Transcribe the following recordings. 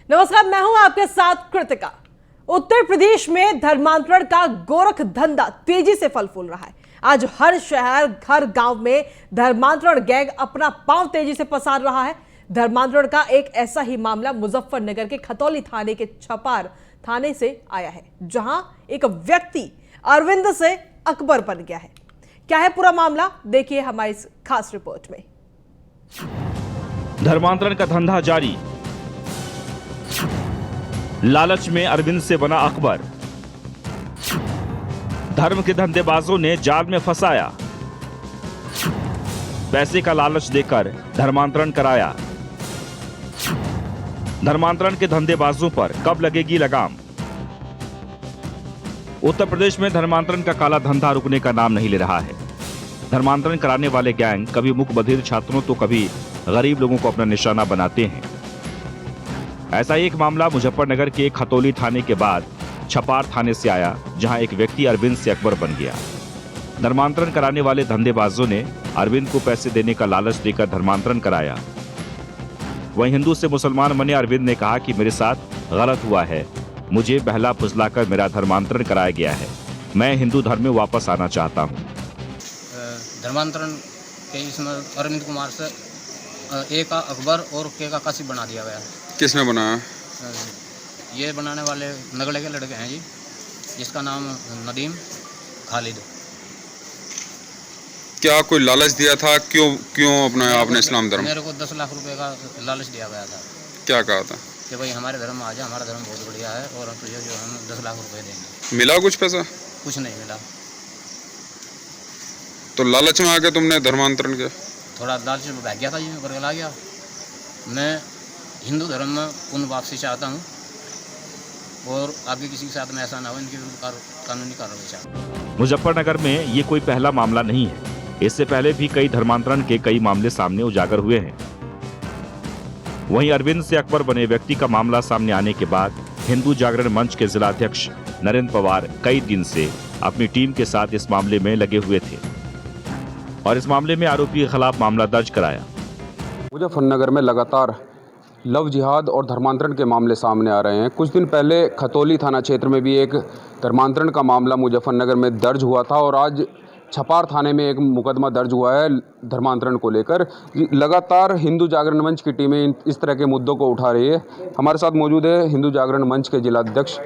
नमस्कार, मैं हूं आपके साथ कृतिका। उत्तर प्रदेश में धर्मांतरण का गोरख धंधा तेजी से फल फूल रहा है। आज हर शहर, हर गांव में धर्मांतरण गैंग अपना पांव तेजी से पसार रहा है। धर्मांतरण का एक ऐसा ही मामला मुजफ्फरनगर के खतौली थाने के छपार थाने से आया है, जहां एक व्यक्ति अरविंद से अकबर बन गया है। क्या है पूरा मामला, देखिए हमारी इस खास रिपोर्ट में। धर्मांतरण का धंधा जारी, लालच में अरविंद से बना अकबर। धर्म के धंधेबाजों ने जाल में फंसाया, पैसे का लालच देकर धर्मांतरण कराया। धर्मांतरण के धंधेबाजों पर कब लगेगी लगाम? उत्तर प्रदेश में धर्मांतरण का काला धंधा रुकने का नाम नहीं ले रहा है। धर्मांतरण कराने वाले गैंग कभी मुकबधिर छात्रों तो कभी गरीब लोगों को अपना निशाना बनाते हैं। ऐसा एक मामला मुजफ्फरनगर के खतौली थाने के बाद छपार थाने से आया, जहां एक व्यक्ति अरविंद से अकबर बन गया। धर्मांतरण कराने वाले धंधेबाजों ने अरविंद को पैसे देने का लालच देकर धर्मांतरण कराया। वहीं हिंदू से मुसलमान बने अरविंद ने कहा कि मेरे साथ गलत हुआ है, मुझे बहला फुसलाकर मेरा धर्मांतरण कराया गया है, मैं हिंदू धर्म में वापस आना चाहता हूँ। धर्मांतरण के इसमें अरविंद कुमार से ए का अकबर और के का कासिफ बना दिया गया। किसने बनाया? ये बनाने वाले नगड़े के लड़के हैं जी, जिसका नाम नदीम खालिद। क्या कोई लालच दिया था? क्यों अपनाया आपने इस्लाम धर्म? मेरे को 10 लाख रुपए का लालच दिया गया था। क्या कहा था? कि भाई हमारे धर्म में आ जा, हमारा धर्म बहुत बढ़िया है और तुझे जो हम 10 लाख रुपए देंगे। मिला कुछ पैसा? कुछ नहीं मिला। तो लालच में आके तुमने धर्मांतरण किया? थोड़ा लालच में भाग गया था जी, मैं बरगला गया। मैं हिंदू धर्म में पुनः वापसी चाहता हूँ और आगे किसी के साथ में ऐसा ना हो, इनकी कानूनी कार्रवाई चाहता। मुजफ्फरनगर में ये कोई पहला मामला नहीं है। इससे पहले भी कई धर्मांतरण के कई मामले सामने उजागर हुए हैं। वहीं अरविंद से अकबर बने व्यक्ति का मामला सामने आने के बाद हिंदू जागरण मंच के जिलाध्यक्ष नरेंद्र पवार कई दिन से अपनी टीम के साथ इस मामले में लगे हुए थे और इस मामले में आरोपी के खिलाफ मामला दर्ज कराया। मुजफ्फरनगर में लगातार लव जिहाद और धर्मांतरण के मामले सामने आ रहे हैं। कुछ दिन पहले खतौली थाना क्षेत्र में भी एक धर्मांतरण का मामला मुजफ्फरनगर में दर्ज हुआ था और आज छपार थाने में एक मुकदमा दर्ज हुआ है धर्मांतरण को लेकर। लगातार हिंदू जागरण मंच की टीमें इस तरह के मुद्दों को उठा रही है। हमारे साथ मौजूद है हिंदू जागरण मंच के जिलाध्यक्ष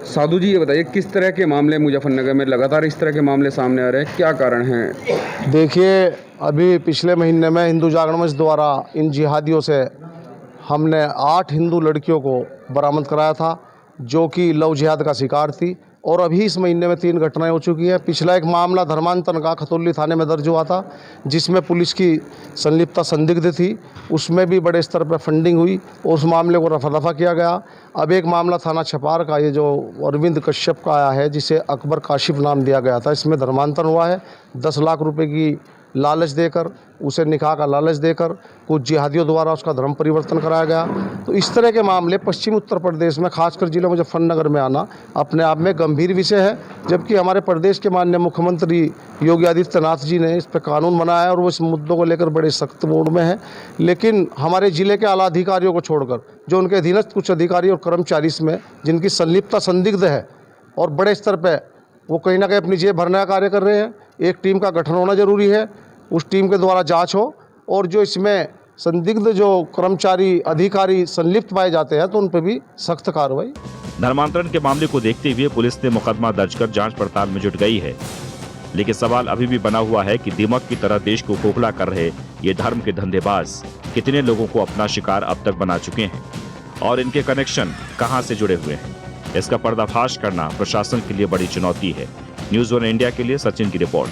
साधु जी। ये बताइए, किस तरह के मामले मुजफ्फरनगर में लगातार इस तरह के मामले सामने आ रहे हैं, क्या कारण है? देखिए, अभी पिछले महीने में हिंदू जागरण मंच द्वारा इन जिहादियों से हमने 8 हिंदू लड़कियों को बरामद कराया था, जो कि लव जिहाद का शिकार थी। और अभी इस महीने में 3 घटनाएं हो चुकी हैं। पिछला एक मामला धर्मांतरण का खतौली थाने में दर्ज हुआ था, जिसमें पुलिस की संलिप्तता संदिग्ध थी। उसमें भी बड़े स्तर पर फंडिंग हुई और उस मामले को रफा दफा किया गया। अब एक मामला थाना छपार का, ये जो अरविंद कश्यप का आया है, जिसे अकबर काशिफ नाम दिया गया था, इसमें धर्मांतरण हुआ है। 10 लाख रुपए की लालच देकर, उसे निकाह का लालच देकर कुछ जिहादियों द्वारा उसका धर्म परिवर्तन कराया गया। तो इस तरह के मामले पश्चिमी उत्तर प्रदेश में, खासकर जिले मुजफ्फरनगर में आना अपने आप में गंभीर विषय है। जबकि हमारे प्रदेश के माननीय मुख्यमंत्री योगी आदित्यनाथ जी ने इस पर कानून बनाया और वो इस मुद्दों को लेकर बड़े सख्त मोड में है। लेकिन हमारे जिले के आला अधिकारियों को छोड़कर जो उनके अधीनस्थ कुछ अधिकारी और कर्मचारी इसमें जिनकी संलिप्तता संदिग्ध है और बड़े स्तर पर वो कहीं ना कहीं अपनी जेब भरने का कार्य कर रहे हैं। एक टीम का गठन होना जरूरी है, उस टीम के द्वारा जांच हो और जो इसमें संदिग्ध जो कर्मचारी अधिकारी संलिप्त पाए जाते हैं तो उन पर भी सख्त कार्रवाई। धर्मांतरण के मामले को देखते हुए पुलिस ने मुकदमा दर्ज कर जांच पड़ताल में जुट गई है। लेकिन सवाल अभी भी बना हुआ है कि दीमक की तरह देश को खोखला कर रहे ये धर्म के धंधेबाज कितने लोगों को अपना शिकार अब तक बना चुके हैं और इनके कनेक्शन कहां से जुड़े हुए हैं। इसका पर्दाफाश करना प्रशासन के लिए बड़ी चुनौती है। न्यूज़ 1 इंडिया के लिए सचिन की रिपोर्ट।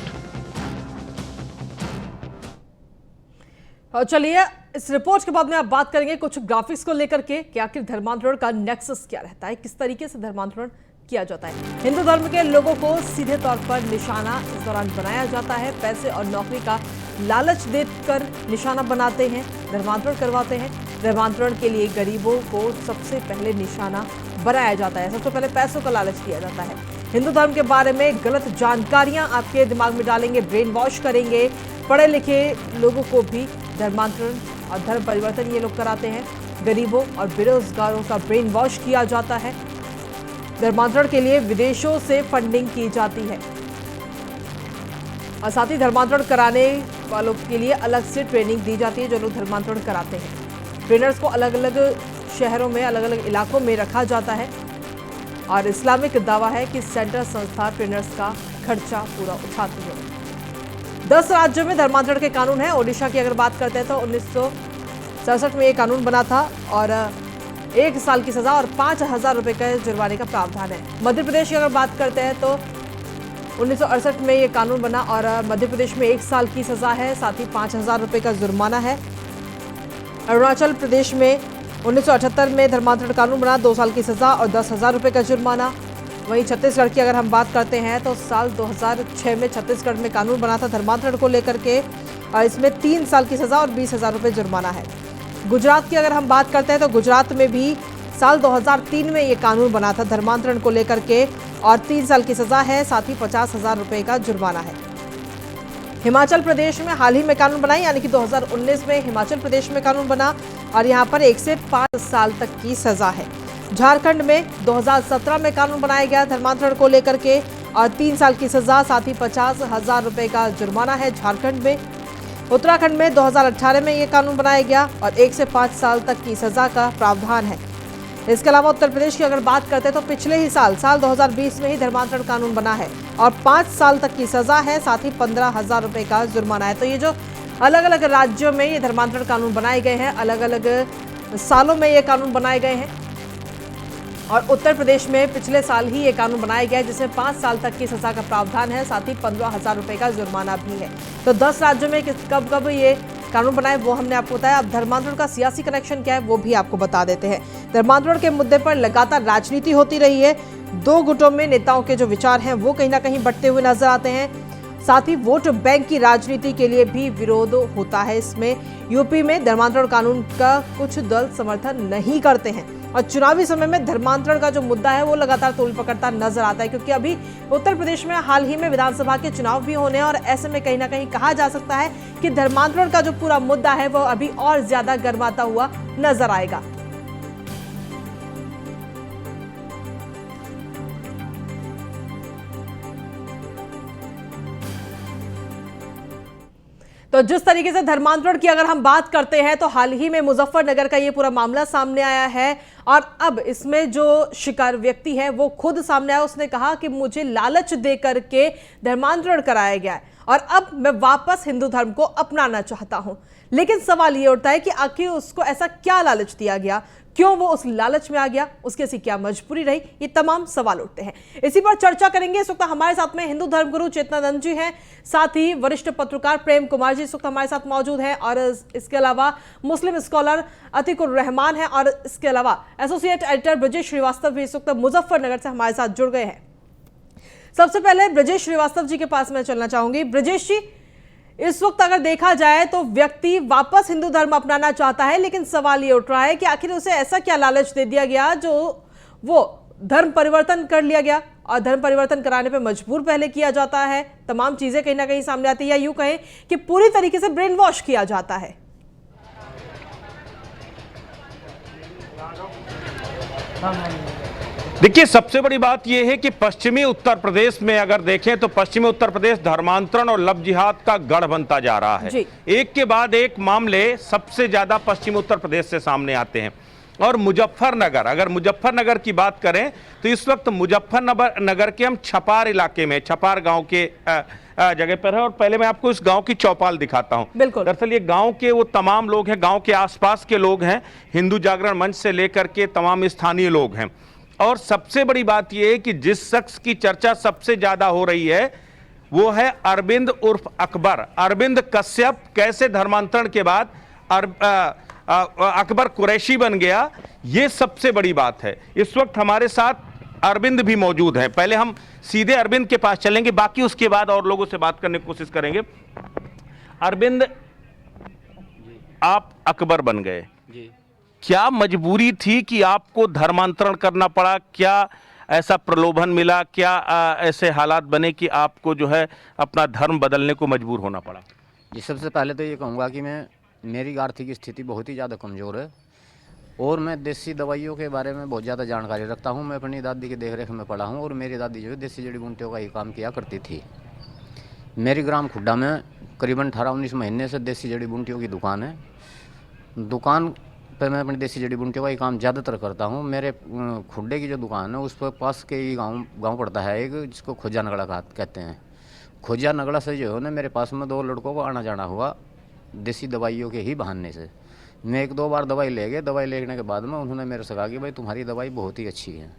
और चलिए, इस रिपोर्ट के बाद में आप बात करेंगे कुछ ग्राफिक्स को लेकर के कि आखिर धर्मांतरण का नेक्सस क्या रहता है, किस तरीके से धर्मांतरण किया जाता है। हिंदू धर्म के लोगों को सीधे तौर पर निशाना इस दौरान बनाया जाता है। पैसे और नौकरी का लालच देकर निशाना बनाते हैं, धर्मांतरण करवाते हैं। धर्मांतरण के लिए गरीबों को सबसे पहले निशाना बनाया जाता है। सबसे पहले पैसों का लालच दिया जाता है। हिंदू धर्म के बारे में गलत जानकारियां आपके दिमाग में डालेंगे, ब्रेन वॉश करेंगे। पढ़े लिखे लोगों को भी धर्मांतरण और धर्म परिवर्तन ये लोग कराते हैं। गरीबों और बेरोजगारों का ब्रेन वॉश किया जाता है। धर्मांतरण के लिए विदेशों से फंडिंग की जाती है और साथ ही धर्मांतरण कराने वालों के लिए अलग से ट्रेनिंग दी जाती है जो लोग धर्मांतरण कराते हैं। ट्रेनर्स को अलग अलग शहरों में अलग अलग इलाकों में रखा जाता है और इस्लामिक दावा है कि सेंटर संस्था ट्रेनर्स का खर्चा पूरा उठाती है। 10 राज्यों में धर्मांतरण के कानून है। ओडिशा की अगर बात करते हैं तो 1967 में ये कानून बना था और 1 साल की सजा और 5,000 रुपए के जुर्माने का प्रावधान है। मध्य प्रदेश की अगर बात करते हैं तो 1968 में ये कानून बना और मध्य प्रदेश में 1 साल की सजा है, साथ ही 5,000 रुपए का जुर्माना है। अरुणाचल प्रदेश में 1978 में धर्मांतरण कानून बना, 2 साल की सजा और 10,000 रुपए का जुर्माना। वहीं छत्तीसगढ़ की अगर हम बात करते हैं तो साल 2006 में छत्तीसगढ़ में कानून बना था धर्मांतरण को लेकर के और इसमें 3 साल की सजा और 20,000 रुपए जुर्माना है। गुजरात की अगर हम बात करते हैं तो गुजरात में भी साल 2003 में ये कानून बना था धर्मांतरण को लेकर के और 3 साल की सजा है, साथ ही 50,000 रुपए का जुर्माना है। हिमाचल प्रदेश में हाल ही में कानून बना, यानी कि 2019 में हिमाचल प्रदेश में कानून बना और यहाँ पर 1 से 5 साल तक की सजा है। झारखंड में 2017 में कानून बनाया गया धर्मांतरण को लेकर के और 3 साल की सजा, साथ ही 50,000 रुपए का जुर्माना है झारखंड में। उत्तराखंड में 2018 में ये कानून बनाया गया और 1 से 5 साल तक की सजा का प्रावधान है। इसके अलावा उत्तर प्रदेश की अगर बात करते हैं तो पिछले ही साल 2020 में ही धर्मांतरण कानून बना है और 5 साल तक की सजा है, साथ ही 15,000 रुपए का जुर्माना है। तो ये जो अलग अलग राज्यों में ये धर्मांतरण कानून बनाए गए हैं, अलग अलग सालों में ये कानून बनाए गए हैं और उत्तर प्रदेश में पिछले साल ही ये कानून बनाया गया है जिसमें 5 साल तक की सजा का प्रावधान है, साथ ही 15,000 रुपए का जुर्माना भी है। तो 10 राज्यों में कब कब ये कानून बनाए वो हमने आपको बताया। अब धर्मांतरण का सियासी कनेक्शन क्या है वो भी आपको बता देते हैं। धर्मांतरण के मुद्दे पर लगातार राजनीति होती रही है। 2 गुटों में नेताओं के जो विचार हैं वो कहीं ना कहीं बढ़ते हुए नजर आते हैं। साथ ही वोट बैंक की राजनीति के लिए भी विरोध होता है। इसमें यूपी में धर्मांतरण कानून का कुछ दल समर्थन नहीं करते हैं और चुनावी समय में धर्मांतरण का जो मुद्दा है वो लगातार तूल पकड़ता नजर आता है, क्योंकि अभी उत्तर प्रदेश में हाल ही में विधानसभा के चुनाव भी होने हैं और ऐसे में कहीं ना कहीं कहा जा सकता है कि धर्मांतरण का जो पूरा मुद्दा है वो अभी और ज्यादा गर्माता हुआ नजर आएगा। तो जिस तरीके से धर्मांतरण की अगर हम बात करते हैं तो हाल ही में मुजफ्फरनगर का ये पूरा मामला सामने आया है और अब इसमें जो शिकार व्यक्ति है वो खुद सामने आया। उसने कहा कि मुझे लालच दे करके धर्मांतरण कराया गया है और अब मैं वापस हिंदू धर्म को अपनाना चाहता हूं। लेकिन सवाल ये उठता है कि आखिर उसको ऐसा क्या लालच दिया गया, क्यों वो उस लालच में आ गया, उसकी ऐसी क्या मजबूरी रही, ये तमाम सवाल उठते हैं। इसी पर चर्चा करेंगे। इस वक्त हमारे साथ में हिंदू धर्मगुरु चेतनानंद जी हैं, साथ ही वरिष्ठ पत्रकार प्रेम कुमार जी इस वक्त हमारे साथ मौजूद हैं और इसके अलावा मुस्लिम स्कॉलर अतिकुर रहमान है और इसके अलावा एसोसिएट एडिटर ब्रजेश श्रीवास्तव भी इस वक्त मुजफ्फरनगर से हमारे साथ जुड़ गए हैं। सबसे पहले ब्रजेश श्रीवास्तव जी के पास मैं चलना चाहूंगी। ब्रजेश जी, इस वक्त अगर देखा जाए तो व्यक्ति वापस हिंदू धर्म अपनाना चाहता है, लेकिन सवाल ये उठ रहा है कि आखिर उसे ऐसा क्या लालच दे दिया गया जो वो धर्म परिवर्तन कर लिया गया और धर्म परिवर्तन कराने पे मजबूर पहले किया जाता है। तमाम चीजें कहीं ना कहीं सामने आती है, या यूं कहें कि पूरी तरीके से ब्रेन वॉश किया जाता है। देखिए, सबसे बड़ी बात यह है कि पश्चिमी उत्तर प्रदेश में अगर देखें तो पश्चिमी उत्तर प्रदेश धर्मांतरण और लव जिहाद का गढ़ बनता जा रहा है। एक के बाद एक मामले सबसे ज्यादा पश्चिमी उत्तर प्रदेश से सामने आते हैं। और मुजफ्फरनगर, अगर मुजफ्फरनगर की बात करें तो इस वक्त मुजफ्फरनगर के हम छपार इलाके में, छपार गांव के जगह पर है। और पहले मैं आपको इस गांव की चौपाल दिखाता हूं। बिल्कुल। दरअसल ये गांव के वो तमाम लोग हैं, गांव के आसपास के लोग हैं, हिंदू जागरण मंच से लेकर के तमाम स्थानीय लोग हैं। और सबसे बड़ी बात यह है कि जिस शख्स की चर्चा सबसे ज्यादा हो रही है वो है अरविंद उर्फ अकबर, अरविंद कश्यप। कैसे धर्मांतरण के बाद अकबर कुरैशी बन गया, ये सबसे बड़ी बात है। इस वक्त हमारे साथ अरविंद भी मौजूद है। पहले हम सीधे अरविंद के पास चलेंगे, बाकी उसके बाद और लोगों से बात करने की कोशिश करेंगे। अरविंद, आप अकबर बन गए, क्या मजबूरी थी कि आपको धर्मांतरण करना पड़ा? क्या ऐसा प्रलोभन मिला? क्या ऐसे हालात बने कि आपको जो है अपना धर्म बदलने को मजबूर होना पड़ा? जी, सबसे पहले तो ये कहूँगा कि मेरी आर्थिक स्थिति बहुत ही ज़्यादा कमज़ोर है और मैं देसी दवाइयों के बारे में बहुत ज़्यादा जानकारी रखता हूँ। मैं अपनी दादी की देखरेख में पढ़ा हूँ और मेरी दादी जो है देसी जड़ी बूटियों का ही काम किया करती थी। मेरी ग्राम खुड्डा में करीबन 18-19 महीने से देसी जड़ी बूटियों की दुकान है। दुकान पे मैं अपनी देसी जड़ी बूटियों का ही काम ज़्यादातर करता हूँ। मेरे खुड्डे की जो दुकान है उस पर पास के ही गाँव पड़ता है एक, जिसको खोजा नगड़ा कहते हैं। खोजा नगड़ा से जो है ना मेरे पास में 2 लड़कों को आना जाना हुआ देसी दवाइयों के ही बहाने से। मैं 1-2 बार दवाई ले गए। दवाई लेने के बाद में उन्होंने मेरे से कहा कि भाई तुम्हारी दवाई बहुत ही अच्छी है।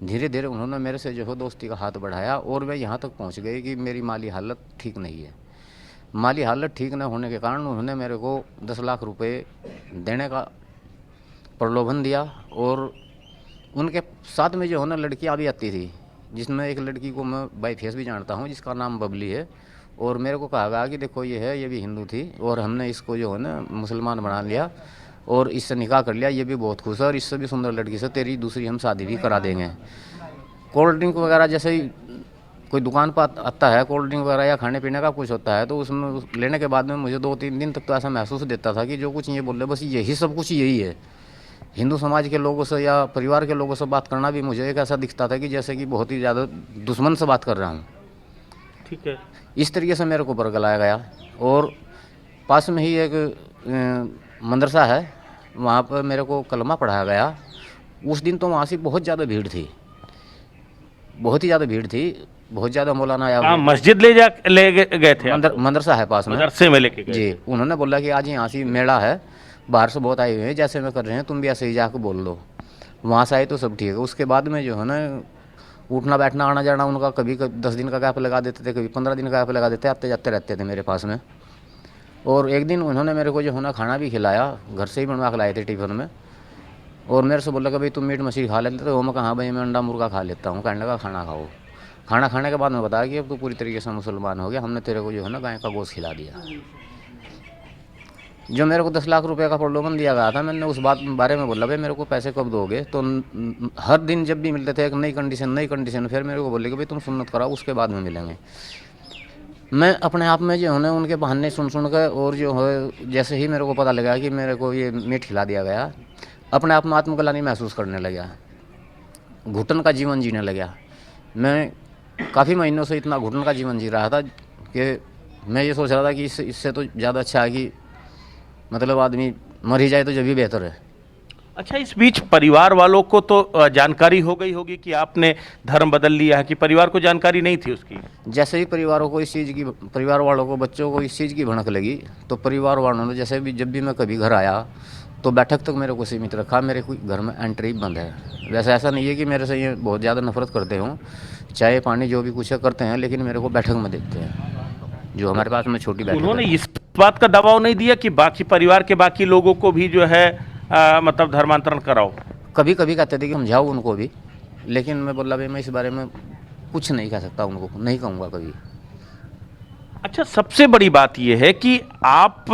धीरे धीरे उन्होंने मेरे से जो है दोस्ती का हाथ बढ़ाया और मैं यहाँ तक पहुँच गई कि मेरी माली हालत ठीक नहीं है। माली हालत ठीक न होने के कारण उन्होंने मेरे को 10 लाख रुपए देने का प्रलोभन दिया। और उनके साथ में जो है ना लड़कियाँ भी आती थी, जिसमें एक लड़की को मैं बाई फेस भी जानता हूँ जिसका नाम बबली है। और मेरे को कहा गया कि देखो ये है, ये भी हिंदू थी और हमने इसको जो है ना मुसलमान बना लिया और इससे निकाह कर लिया। ये भी बहुत खुश है और इससे भी सुंदर लड़की से तेरी दूसरी हम शादी भी करा देंगे। कोल्ड ड्रिंक वगैरह जैसे ही कोई दुकान पर आता है कोल्ड ड्रिंक वगैरह या खाने पीने का कुछ होता है तो उसमें लेने के बाद में मुझे 2-3 दिन तक तो ऐसा महसूस देता था कि जो कुछ ये बोल रहे बस यही सब कुछ यही है। हिंदू समाज के लोगों से या परिवार के लोगों से बात करना भी मुझे एक ऐसा दिखता था कि जैसे कि बहुत ही ज़्यादा दुश्मन से बात कर रहा हूँ। ठीक है। इस तरीके से मेरे को बरगलाया गया। और पास में ही एक मदरसा है, वहाँ पर मेरे को कलमा पढ़ाया गया। उस दिन तो वहाँ से बहुत ज़्यादा भीड़ थी, बहुत ही ज़्यादा भीड़ थी, बहुत ज़्यादा मौलाना आया। मस्जिद ले गए थे? मदरसा है पास में, मदरसे में लेके गए जी। उन्होंने बोला कि आज यहाँ से मेला है, बाहर से बहुत आए हुए हैं, जैसे में कर रहे हैं तुम भी ऐसे ही जाकर बोल दो। वहाँ से आए तो सब ठीक है। उसके बाद में जो है ना उठना बैठना आना जाना उनका कभी 10 दिन का गैप लगा देते थे, कभी 15 दिन का गैप लगा देते, आते जाते रहते थे मेरे पास में। और एक दिन उन्होंने मेरे को जो है ना खाना भी खिलाया, घर से ही बनवा के लाए थे टिफ़िन में। और मेरे से बोला कि भाई तुम मीट मछली खा लेते हो? मैं कहा भाई मैं अंडा मुर्गा खा लेता हूँ। कहने लगा खाना खाओ। खाना खाने के बाद मैं बताया कि अब तो पूरी तरीके से मुसलमान हो गया, हमने तेरे को जो है ना गाय का गोश्त खिला दिया। जो मेरे को 10 लाख रुपए का प्रलोभन दिया गया था, मैंने उस बारे में बोला भाई मेरे को पैसे कब दोगे? तो हर दिन जब भी मिलते थे एक नई कंडीशन। फिर मेरे को बोले कि भाई तुम सुन्नत कराओ उसके बाद में मिलेंगे। मैं अपने आप में जो है ना उनके बहाने सुन कर और जो है जैसे ही मेरे को पता लगा कि मेरे को ये मीट खिला दिया गया, अपने आप में आत्मग्लानि महसूस करने लगा, घुटन का जीवन जीने लगा। मैं काफ़ी महीनों से इतना घुटन का जीवन जी रहा था कि मैं ये सोच रहा था कि इससे तो ज़्यादा अच्छा है कि मतलब आदमी मर ही जाए तो जब भी बेहतर है। अच्छा, इस बीच परिवार वालों को तो जानकारी हो गई होगी कि आपने धर्म बदल लिया है, कि परिवार को जानकारी नहीं थी उसकी? जैसे ही परिवार वालों को बच्चों को इस चीज़ की भनक लगी तो परिवार वालों ने जैसे भी जब भी मैं कभी घर आया तो बैठक तक मेरे को सीमित रखा। मेरे कोई घर में एंट्री बंद है। वैसे ऐसा नहीं है कि मेरे से ये बहुत ज़्यादा नफरत करते हों, चाय पानी जो भी कुछ करते हैं, लेकिन मेरे को बैठक में देखते हैं जो हमारे पास में छोटी बैठक। उन्होंने इस बात का दबाव नहीं दिया कि बाकी परिवार के बाकी लोगों को भी जो है मतलब धर्मांतरण कराओ? कभी कभी कहते थे कि समझाओ उनको भी, लेकिन मैं बोला भाई मैं इस बारे में कुछ नहीं कह सकता, उनको नहीं कहूँगा कभी। अच्छा, सबसे बड़ी बात यह है कि आप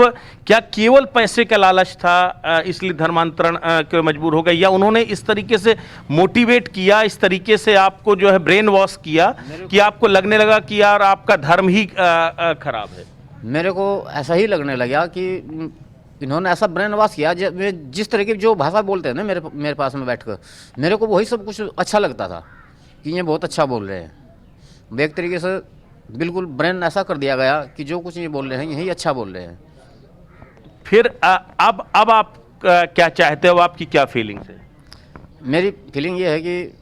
क्या केवल पैसे का लालच था इसलिए धर्मांतरण के मजबूर हो गए, या उन्होंने इस तरीके से मोटिवेट किया, इस तरीके से आपको जो है ब्रेन वॉश किया कि आपको लगने लगा कि यार आपका धर्म ही खराब है? मेरे को ऐसा ही लगने लगा कि इन्होंने ऐसा ब्रेन वॉश किया। जिस तरह की जो भाषा बोलते हैं ना मेरे पास में बैठकर, मेरे को वही सब कुछ अच्छा लगता था कि ये बहुत अच्छा बोल रहे हैं। एक तरीके से बिल्कुल ब्रेन ऐसा कर दिया गया कि जो कुछ ये बोल रहे हैं यही अच्छा बोल रहे हैं। फिर अब आप क्या चाहते हो? आपकी क्या फीलिंग्स है? मेरी फीलिंग ये है कि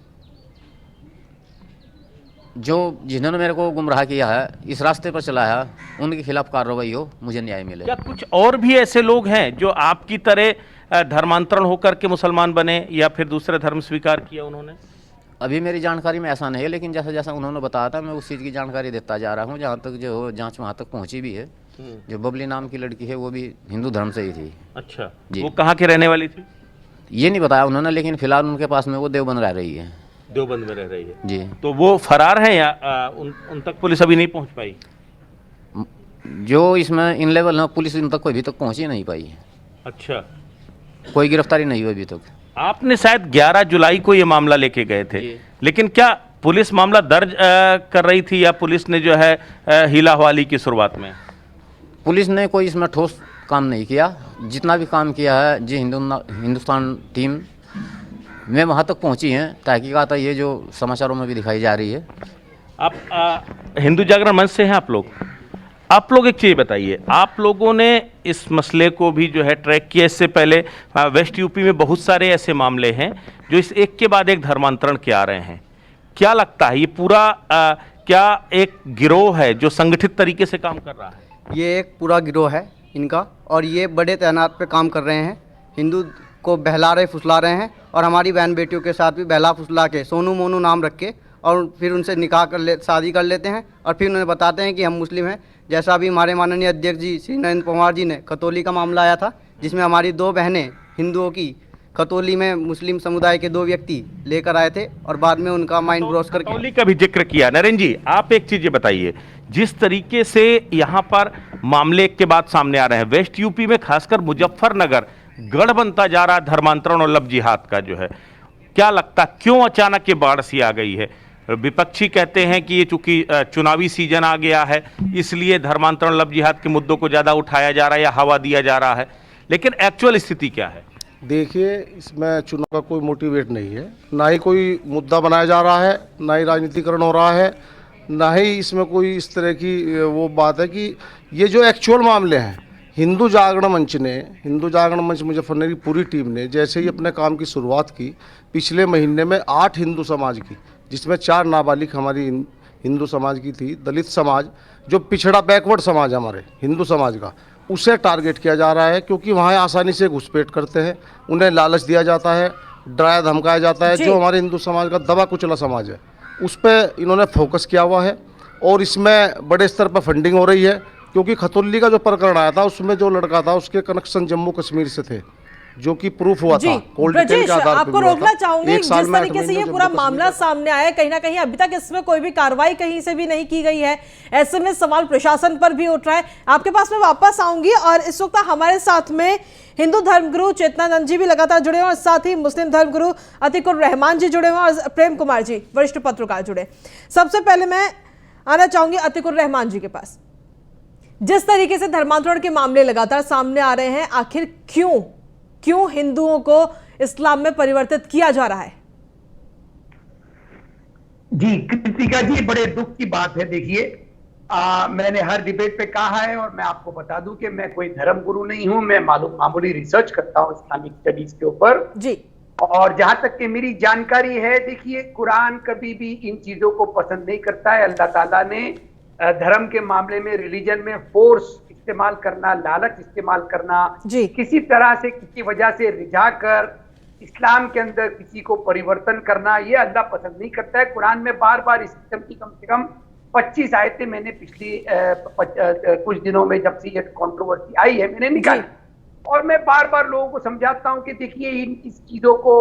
जिन्होंने मेरे को गुमराह किया है, इस रास्ते पर चलाया, उनके खिलाफ कार्रवाई हो, मुझे न्याय मिले। क्या कुछ और भी ऐसे लोग हैं जो आपकी तरह धर्मांतरण होकर के मुसलमान बने या फिर दूसरा धर्म स्वीकार किया उन्होंने? अभी मेरी जानकारी में ऐसा नहीं है, लेकिन जैसा जैसा उन्होंने बताया था मैं उस चीज़ की जानकारी देता जा रहा हूँ। जहाँ तक जो जांच वहाँ तक पहुँची भी है। जो बबली नाम की लड़की है वो भी हिंदू धर्म से ही थी। अच्छा जी। वो कहाँ के रहने वाली थी? ये नहीं बताया उन्होंने, लेकिन फिलहाल उनके पास में वो देवबंद रह रही है। देवबंद में रह रही है जी। तो वो फरार है या उन तक पुलिस अभी नहीं पहुँच पाई? जो इसमें इन लेवल है पुलिस इन तक कोई अभी तक पहुँच ही नहीं पाई है। अच्छा, कोई गिरफ्तारी नहीं हुई अभी तक। आपने शायद 11 जुलाई को ये मामला लेके गए थे, लेकिन क्या पुलिस मामला दर्ज कर रही थी या पुलिस ने जो है हीला हवाली की शुरुआत में? पुलिस ने कोई इसमें ठोस काम नहीं किया। जितना भी काम किया है जी हिंदुस्तान टीम में वहाँ तक पहुँची हैं। तहकीकात ये जो समाचारों में भी दिखाई जा रही है। आप हिंदू जागरण मंच से हैं आप लोग एक चीज़ बताइए, आप लोगों ने इस मसले को भी जो है ट्रैक किया। इससे पहले वेस्ट यूपी में बहुत सारे ऐसे मामले हैं जो इस एक के बाद एक धर्मांतरण के आ रहे हैं। क्या लगता है ये पूरा क्या एक गिरोह है जो संगठित तरीके से काम कर रहा है? ये एक पूरा गिरोह है इनका, और ये बड़े तैनात पे काम कर रहे हैं। हिंदू को बहला रहे फुसला रहे हैं, और हमारी बहन बेटियों के साथ भी बहला फुसला के सोनू मोनू नाम रख के और फिर उनसे शादी कर लेते हैं, और फिर उन्हें बताते हैं कि हम मुस्लिम हैं। जैसा अभी हमारे माननीय अध्यक्ष जी श्री नरेंद्र पवार जी ने खतौली का मामला आया था, जिसमें हमारी 2 बहनें हिंदुओं की खतौली में मुस्लिम समुदाय के 2 व्यक्ति लेकर आए थे, और बाद में उनका माइंड ब्रोस करके खतौली का भी जिक्र किया। नरेंद्र जी, आप एक चीज बताइए, जिस तरीके से यहाँ पर मामले एक के बाद सामने आ रहे हैं, वेस्ट यूपी में खासकर मुजफ्फरनगर गढ़ बनता जा रहा है धर्मांतरण और लव जिहाद का जो है, क्या लगता क्यों अचानक ये बाढ़ सी आ गई है? विपक्षी कहते हैं कि ये चूंकि चुनावी सीजन आ गया है इसलिए धर्मांतरण लव जिहाद के मुद्दों को ज्यादा उठाया जा रहा है या हवा दिया जा रहा है, लेकिन एक्चुअल स्थिति क्या है? देखिए, इसमें चुनाव का कोई मोटिवेट नहीं है, ना ही कोई मुद्दा बनाया जा रहा है, ना ही राजनीतिकरण हो रहा है, ना ही इसमें कोई इस तरह की वो बात है कि ये जो एक्चुअल मामले हैं, हिंदू जागरण मंच मुजफ्फरनगर की पूरी टीम ने जैसे ही अपने काम की शुरुआत की, पिछले महीने में 8 हिंदू समाज की, जिसमें 4 नाबालिग हमारी हिंदू समाज की थी, दलित समाज जो पिछड़ा बैकवर्ड समाज है हमारे हिंदू समाज का, उसे टारगेट किया जा रहा है, क्योंकि वहाँ आसानी से घुसपैठ करते हैं, उन्हें लालच दिया जाता है, डराया धमकाया जाता है। जो हमारे हिंदू समाज का दबा कुचला समाज है उस पर इन्होंने फोकस किया हुआ है, और इसमें बड़े स्तर पर फंडिंग हो रही है, क्योंकि खतौली का जो प्रकरण आया था उसमें जो लड़का था उसके कनेक्शन जम्मू कश्मीर से थे, जो कि प्रूफ हुआ था। ब्रजेश, आपको रोकना चाहूंगी, जिस तरीके से ये पूरा मामला सामने आया, कहीं ना कहीं अभी तक इसमें कोई भी कार्रवाई कहीं से भी नहीं की गई है, ऐसे में सवाल प्रशासन पर भी उठ रहा है। आपके पास मैं वापस आऊंगी, और इस वक्त हमारे साथ में हिंदू धर्मगुरु चेतनानंद जी भी लगातार जुड़े हैं, और साथ ही मुस्लिम धर्मगुरु अतिकुर रहमान जी जुड़े हैं, और प्रेम कुमार जी वरिष्ठ पत्रकार जुड़े। सबसे पहले मैं आना चाहूंगी अतिकुर रहमान जी के पास। जिस तरीके से धर्मांतरण के मामले लगातार सामने आ रहे हैं, आखिर क्यों हिंदुओं को इस्लाम में परिवर्तित किया जा रहा है? जी कृतिका जी, बड़े दुख की बात है। देखिए, मैंने हर डिबेट पे कहा है, और मैं आपको बता दूं कि मैं कोई धर्म गुरु नहीं हूं, मैं मामूली रिसर्च करता हूं इस्लामिक स्टडीज के ऊपर जी। और जहां तक कि मेरी जानकारी है, देखिए कुरान कभी भी इन चीजों को पसंद नहीं करता है। अल्लाह ताला ने धर्म के मामले में, रिलीजन में फोर्स इस्तेमाल करना, लालच इस्तेमाल करना, किसी तरह से किसी वजह से रिझा कर इस्लाम के अंदर किसी को परिवर्तन करना, ये अल्लाह पसंद नहीं करता है। कुरान में बार बार इस किस्म की कम से कम 25 आयतें मैंने पिछली कुछ दिनों में, जब से ये कंट्रोवर्सी आई है, मैंने निकाली, और मैं बार बार लोगों को समझाता हूं कि देखिए इस चीजों को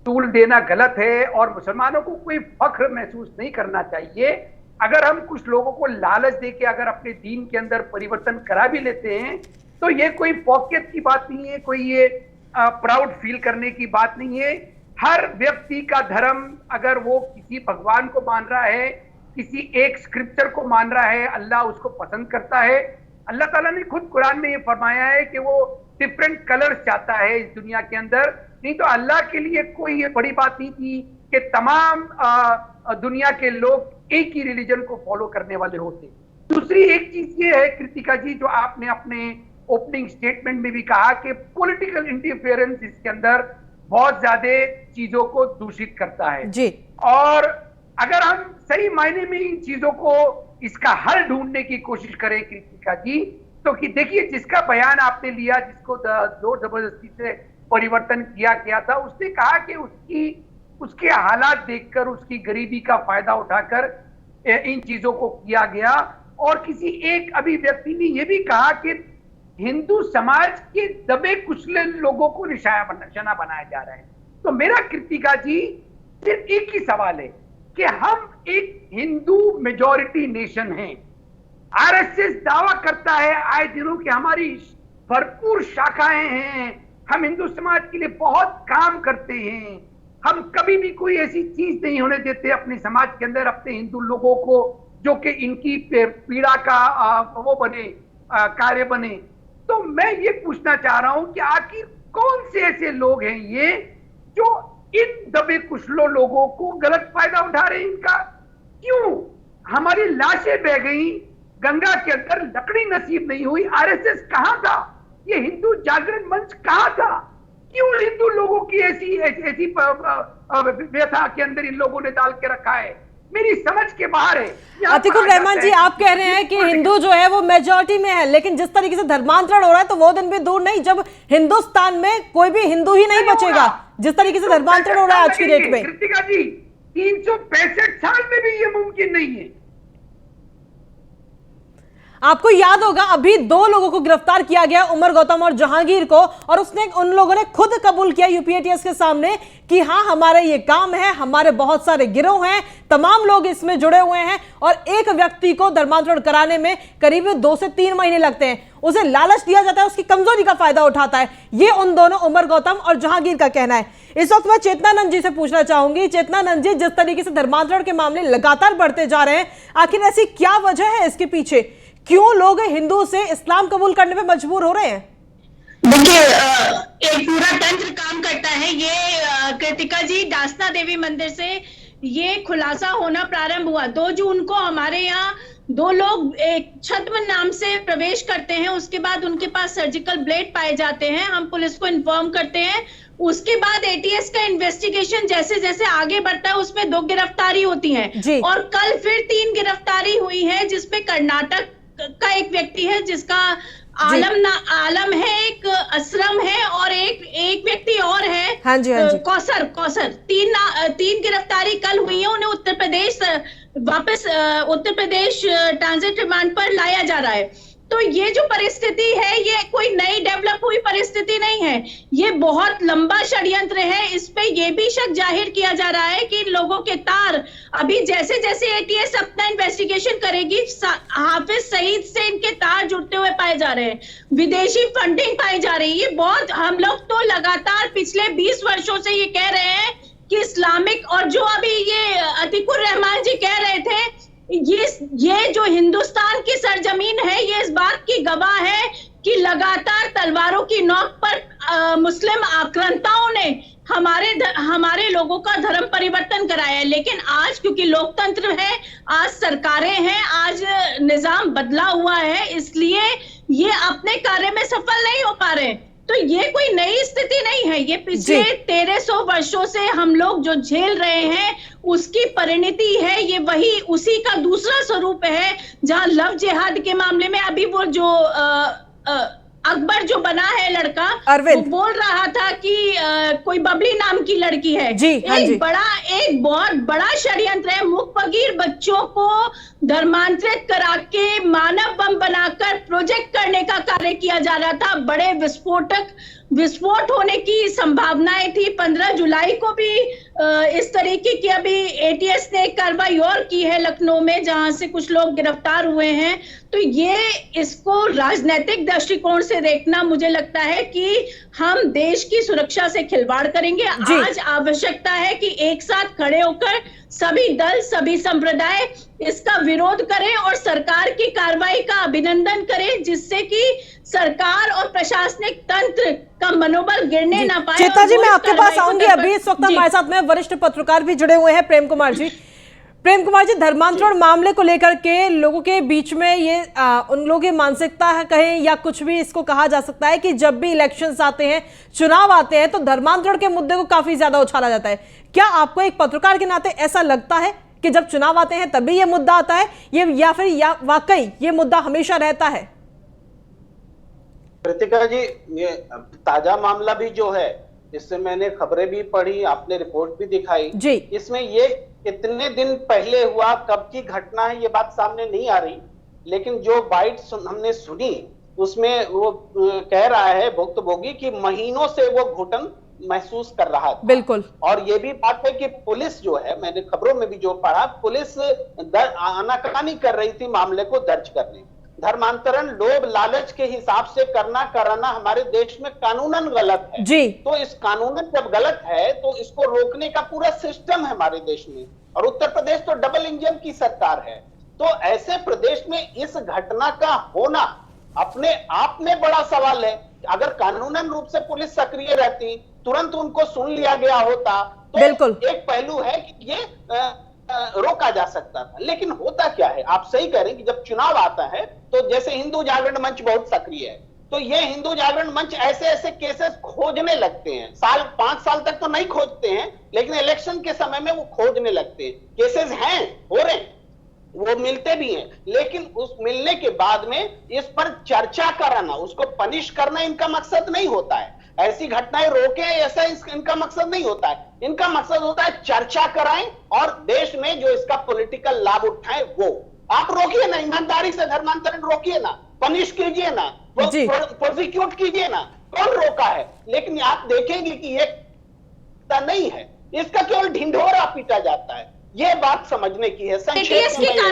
टूल देना गलत है, और मुसलमानों को कोई फख्र महसूस नहीं करना चाहिए। अगर हम कुछ लोगों को लालच देके अगर अपने दीन के अंदर परिवर्तन करा भी लेते हैं, तो ये कोई पॉकेट की बात नहीं है, कोई ये प्राउड फील करने की बात नहीं है। हर व्यक्ति का धर्म, अगर वो किसी भगवान को मान रहा है, किसी एक स्क्रिप्चर को मान रहा है, अल्लाह उसको पसंद करता है। अल्लाह ताला ने खुद कुरान में ये फरमाया है कि वो डिफरेंट कलर्स चाहता है इस दुनिया के अंदर। नहीं तो अल्लाह के लिए कोई ये बड़ी बात नहीं थी कि तमाम दुनिया के लोग एक ही रिलीजन को फॉलो करने वाले होते। दूसरी एक चीज ये है कृतिका जी, जो आपने अपने ओपनिंग स्टेटमेंट में भी कहा कि पॉलिटिकल इंटरफेरेंस इसके अंदर बहुत ज्यादा चीजों को दूषित करता है जी। और अगर हम सही मायने में इन चीजों को, इसका हल ढूंढने की कोशिश करें कृतिका जी, तो कि देखिए जिसका बयान आपने लिया, जिसको जोर जबरदस्ती से परिवर्तन किया गया था, उसने कहा कि उसके हालात देखकर, उसकी गरीबी का फायदा उठाकर इन चीजों को किया गया। और किसी एक अभिव्यक्ति ने यह भी कहा कि हिंदू समाज के दबे कुचले लोगों को निशाना बनाया जा रहा है। तो मेरा कृतिका जी सिर्फ एक ही सवाल है कि हम एक हिंदू मेजॉरिटी नेशन हैं। आरएसएस दावा करता है आए दिनों कि हमारी भरपूर शाखाएं हैं, हम हिंदू समाज के लिए बहुत काम करते हैं, हम कभी भी कोई ऐसी चीज नहीं होने देते अपने समाज के अंदर, अपने हिंदू लोगों को जो कि इनकी पीड़ा का वो बने, कार्य बने। तो मैं ये पूछना चाह रहा हूं कि आखिर कौन से ऐसे लोग हैं ये जो इन दबे कुचलों लोगों को गलत फायदा उठा रहे हैं इनका? क्यों हमारी लाशें बह गई गंगा के अंदर, लकड़ी नसीब नहीं हुई, आरएसएस कहां था, ये हिंदू जागरण मंच कहां था? क्यों हिंदू लोगों की ऐसी व्यथा के अंदर इन लोगों ने डाल के रखा है? मेरी समझ के बाहर है। अतिकुर रहमान जी, आप कह रहे हैं कि हिंदू जो है वो मेजॉरिटी में है, लेकिन जिस तरीके से धर्मांतरण हो रहा है तो वो दिन भी दूर नहीं जब हिंदुस्तान में कोई भी हिंदू ही नहीं बचेगा, जिस तरीके से धर्मांतरण हो रहा है आज की डेट में। कृतिका जी, 365 साल में भी ये मुमकिन नहीं है। आपको याद होगा अभी 2 लोगों को गिरफ्तार किया गया, उमर गौतम और जहांगीर को, और उन लोगों ने खुद कबूल किया यूपीएटीएस के सामने कि हाँ हमारे ये काम है, हमारे बहुत सारे गिरोह हैं, तमाम लोग इसमें जुड़े हुए हैं, और एक व्यक्ति को धर्मांतरण कराने में करीब 2 से 3 महीने लगते हैं। उसे लालच दिया जाता है, उसकी कमजोरी का फायदा उठाता है। ये उन दोनों उमर गौतम और जहांगीर का कहना है। इस वक्त मैं चेतनानंद जी से पूछना चाहूंगी। चेतनानंद जी, जिस तरीके से धर्मांतरण के मामले लगातार बढ़ते जा रहे हैं, आखिर ऐसी क्या वजह है इसके पीछे? क्यों लोग हिंदू से इस्लाम कबूल करने पे मजबूर हो रहे हैं? देखिए, एक पूरा तंत्र काम करता है। ये कृतिका जी, दासना देवी मंदिर से ये खुलासा होना प्रारंभ हुआ। 2 जून को हमारे यहाँ 2 लोग एक छद्म नाम से प्रवेश करते हैं, उसके बाद उनके पास सर्जिकल ब्लेड पाए जाते हैं। हम पुलिस को इन्फॉर्म करते हैं, उसके बाद एटीएस का इन्वेस्टिगेशन जैसे जैसे आगे बढ़ता है उसमें 2 गिरफ्तारी होती हैं, और कल फिर 3 गिरफ्तारी हुई है, जिसपे कर्नाटक का एक व्यक्ति है जिसका आलम है, एक असरम है, और एक व्यक्ति और है, हाँ जी, हाँ जी। कौसर। 3 गिरफ्तारी कल हुई है। उन्हें उत्तर प्रदेश ट्रांजिट रिमांड पर लाया जा रहा है। तो ये जो परिस्थिति है ये कोई नई डेवलप हुई परिस्थिति नहीं है, ये बहुत लंबा षड्यंत्र है। इस पे ये भी शक जाहिर किया जा रहा है कि लोगों के तार अभी जैसे जैसे एटीएस अपना इन्वेस्टिगेशन करेगी, हाफिज सईद से इनके तार जुड़ते हुए पाए जा रहे हैं, विदेशी फंडिंग पाई जा रही है। बहुत हम लोग तो लगातार पिछले 20 वर्षों से ये कह रहे हैं कि इस्लामिक, और जो अभी ये अतिकुर रहमान जी कह रहे थे, ये जो हिंदुस्तान की सरजमीन है ये इस बात की गवाह है कि लगातार तलवारों की नोक पर मुस्लिम आक्रांताओं ने हमारे लोगों का धर्म परिवर्तन कराया है। लेकिन आज क्योंकि लोकतंत्र है, आज सरकारें हैं, आज निजाम बदला हुआ है, इसलिए ये अपने कार्य में सफल नहीं हो पा रहे। तो ये कोई नई स्थिति नहीं है, ये पिछले 1300 वर्षों से हम लोग जो झेल रहे हैं उसकी परिणति है। ये वही उसी का दूसरा स्वरूप है, जहां लव जिहाद के मामले में अभी वो जो अकबर जो बना है लड़का, वो बोल रहा था कि कोई बबली नाम की लड़की है। एक बहुत बड़ा षड्यंत्र है। मुखबगीर बच्चों को धर्मांतरित करा के मानव बम बनाकर प्रोजेक्ट करने का कार्य किया जा रहा था। बड़े विस्फोट होने की संभावनाएं थी। 15 जुलाई को भी इस तरीके की अभी एटीएस ने एक कार्रवाई और की है लखनऊ में, जहां से कुछ लोग गिरफ्तार हुए हैं। तो ये इसको राजनीतिक दृष्टिकोण से देखना, मुझे लगता है कि हम देश की सुरक्षा से खिलवाड़ करेंगे। आज आवश्यकता है कि एक साथ खड़े होकर सभी दल, सभी संप्रदाय इसका विरोध करें और सरकार की कार्रवाई का अभिनंदन करें, जिससे कि सरकार और प्रशासनिक तंत्र का मनोबल गिरने ना पाए। चेता जी, मैं आपके पास आऊंगी। अभी इस वक्त हमारे साथ में वरिष्ठ पत्रकार भी जुड़े हुए हैं, प्रेम कुमार जी। प्रेम कुमार जी, धर्मांतरण मामले को लेकर के लोगों के बीच में ये उन लोगों की मानसिकता है कहें या कुछ भी इसको कहा जा सकता है कि जब भी इलेक्शंस आते हैं, चुनाव आते हैं, तो धर्मांतरण के मुद्दे को काफी ज्यादा उछाला जाता है। क्या आपको एक पत्रकार के नाते ऐसा लगता है कि जब चुनाव आते हैं तभी ये मुद्दा आता है, या फिर वाकई ये मुद्दा हमेशा रहता है? कृतिका जी, ये ताजा मामला भी जो है, इससे मैंने खबरें भी पढ़ी, आपने रिपोर्ट भी दिखाई जी। इसमें ये कितने दिन पहले हुआ, कब की घटना है, ये बात सामने नहीं आ रही। लेकिन जो बाइट हमने सुनी उसमें वो कह रहा है भुक्तभोगी कि महीनों से वो घुटन महसूस कर रहा था। बिल्कुल। और ये भी बात है कि पुलिस जो है, मैंने खबरों में भी जो पढ़ा, पुलिस आनाकानी कर रही थी मामले को दर्ज करने। धर्मांतरण लोभ लालच के हिसाब से कराना हमारे देश में कानूनन गलत है जी। तो इस कानूनन जब गलत है तो इसको रोकने का पूरा सिस्टम है हमारे देश में, और उत्तर प्रदेश तो डबल इंजन की सरकार है। तो ऐसे प्रदेश में इस घटना का होना अपने आप में बड़ा सवाल है। अगर कानूनन रूप से पुलिस सक्रिय रहती, तुरंत उनको सुन लिया गया होता तो बिल्कुल एक पहलू है कि ये रोका जा सकता था। लेकिन होता क्या है, आप सही कह रहे हैं कि जब चुनाव आता है तो जैसे हिंदू जागरण मंच बहुत सक्रिय है, तो ये हिंदू जागरण मंच ऐसे ऐसे केसेस खोजने लगते हैं। 5 साल तक तो नहीं खोजते हैं, लेकिन इलेक्शन के समय में वो खोजने लगते हैं। केसेस हैं, हो रहे हैं, वो मिलते भी हैं, लेकिन उस मिलने के बाद में इस पर चर्चा कराना, उसको पनिश करना इनका मकसद नहीं होता है। ऐसी घटनाएं रोके, ऐसा इनका मकसद नहीं होता है। इनका मकसद होता है चर्चा कराएं और देश में जो इसका पॉलिटिकल लाभ उठाएं वो। आप रोकिए ना, ईमानदारी से धर्मांतरण रोकिए ना, पनिश कीजिए ना, प्रोसिक्यूट कीजिए ना, कौन रोका है? लेकिन आप देखेंगे कि ये नहीं है, इसका केवल ढिंढोरा पीटा जाता है। ये बात समझने की है।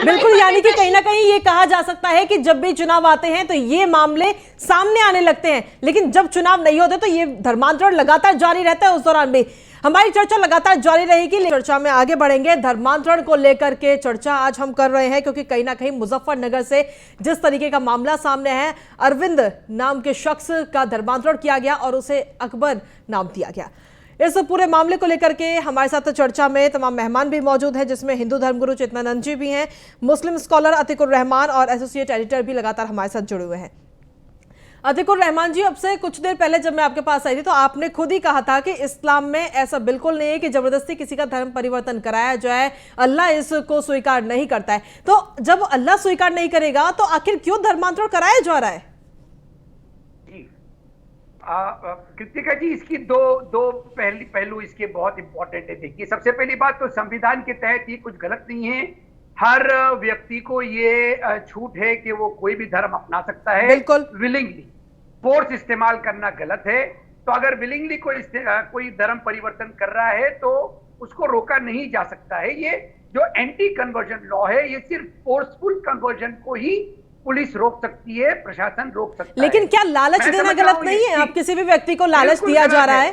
बिल्कुल, यानी कि कहीं ना कहीं ये कहा जा सकता है कि जब भी चुनाव आते हैं तो ये मामले सामने आने लगते हैं, लेकिन जब चुनाव नहीं होते तो ये धर्मांतरण लगातार जारी रहता है। उस दौरान भी हमारी चर्चा लगातार जारी रहेगी। चर्चा में आगे बढ़ेंगे। धर्मांतरण को लेकर के चर्चा आज हम कर रहे हैं क्योंकि कहीं ना कहीं मुजफ्फरनगर से जिस तरीके का मामला सामने है, अरविंद नाम के शख्स का धर्मांतरण किया गया और उसे अकबर नाम दिया गया। इस पूरे मामले को लेकर के हमारे साथ चर्चा में तमाम मेहमान भी मौजूद हैं, जिसमें हिंदू धर्मगुरु चित्तनानंद जी भी हैं, मुस्लिम स्कॉलर अतिकुर रहमान और एसोसिएट एडिटर भी लगातार हमारे साथ जुड़े हुए हैं। अतिकुर रहमान जी, अब से कुछ देर पहले जब मैं आपके पास आई थी तो आपने खुद ही कहा था कि इस्लाम में ऐसा बिल्कुल नहीं है कि जबरदस्ती किसी का धर्म परिवर्तन कराया जाए, अल्लाह इसको स्वीकार नहीं करता है। तो जब अल्लाह स्वीकार नहीं करेगा तो आखिर क्यों धर्मांतरण कराया जा रहा है? कृतिका जी, इसकी दो पहलू इसके बहुत इंपॉर्टेंट है। देखिए, सबसे पहली बात तो संविधान के तहत ये कुछ गलत नहीं है। हर व्यक्ति को ये छूट है कि वो कोई भी धर्म अपना सकता है, बिल्कुल विलिंगली। फोर्स इस्तेमाल करना गलत है। तो अगर विलिंगली कोई धर्म परिवर्तन कर रहा है तो उसको रोका नहीं जा सकता है। ये जो एंटी कन्वर्जन लॉ है, ये सिर्फ फोर्सफुल कन्वर्जन को ही पुलिस रोक सकती है, प्रशासन रोक सकता है। लेकिन क्या लालच देना गलत नहीं है? अब किसी भी व्यक्ति को लालच दिया जा रहा है।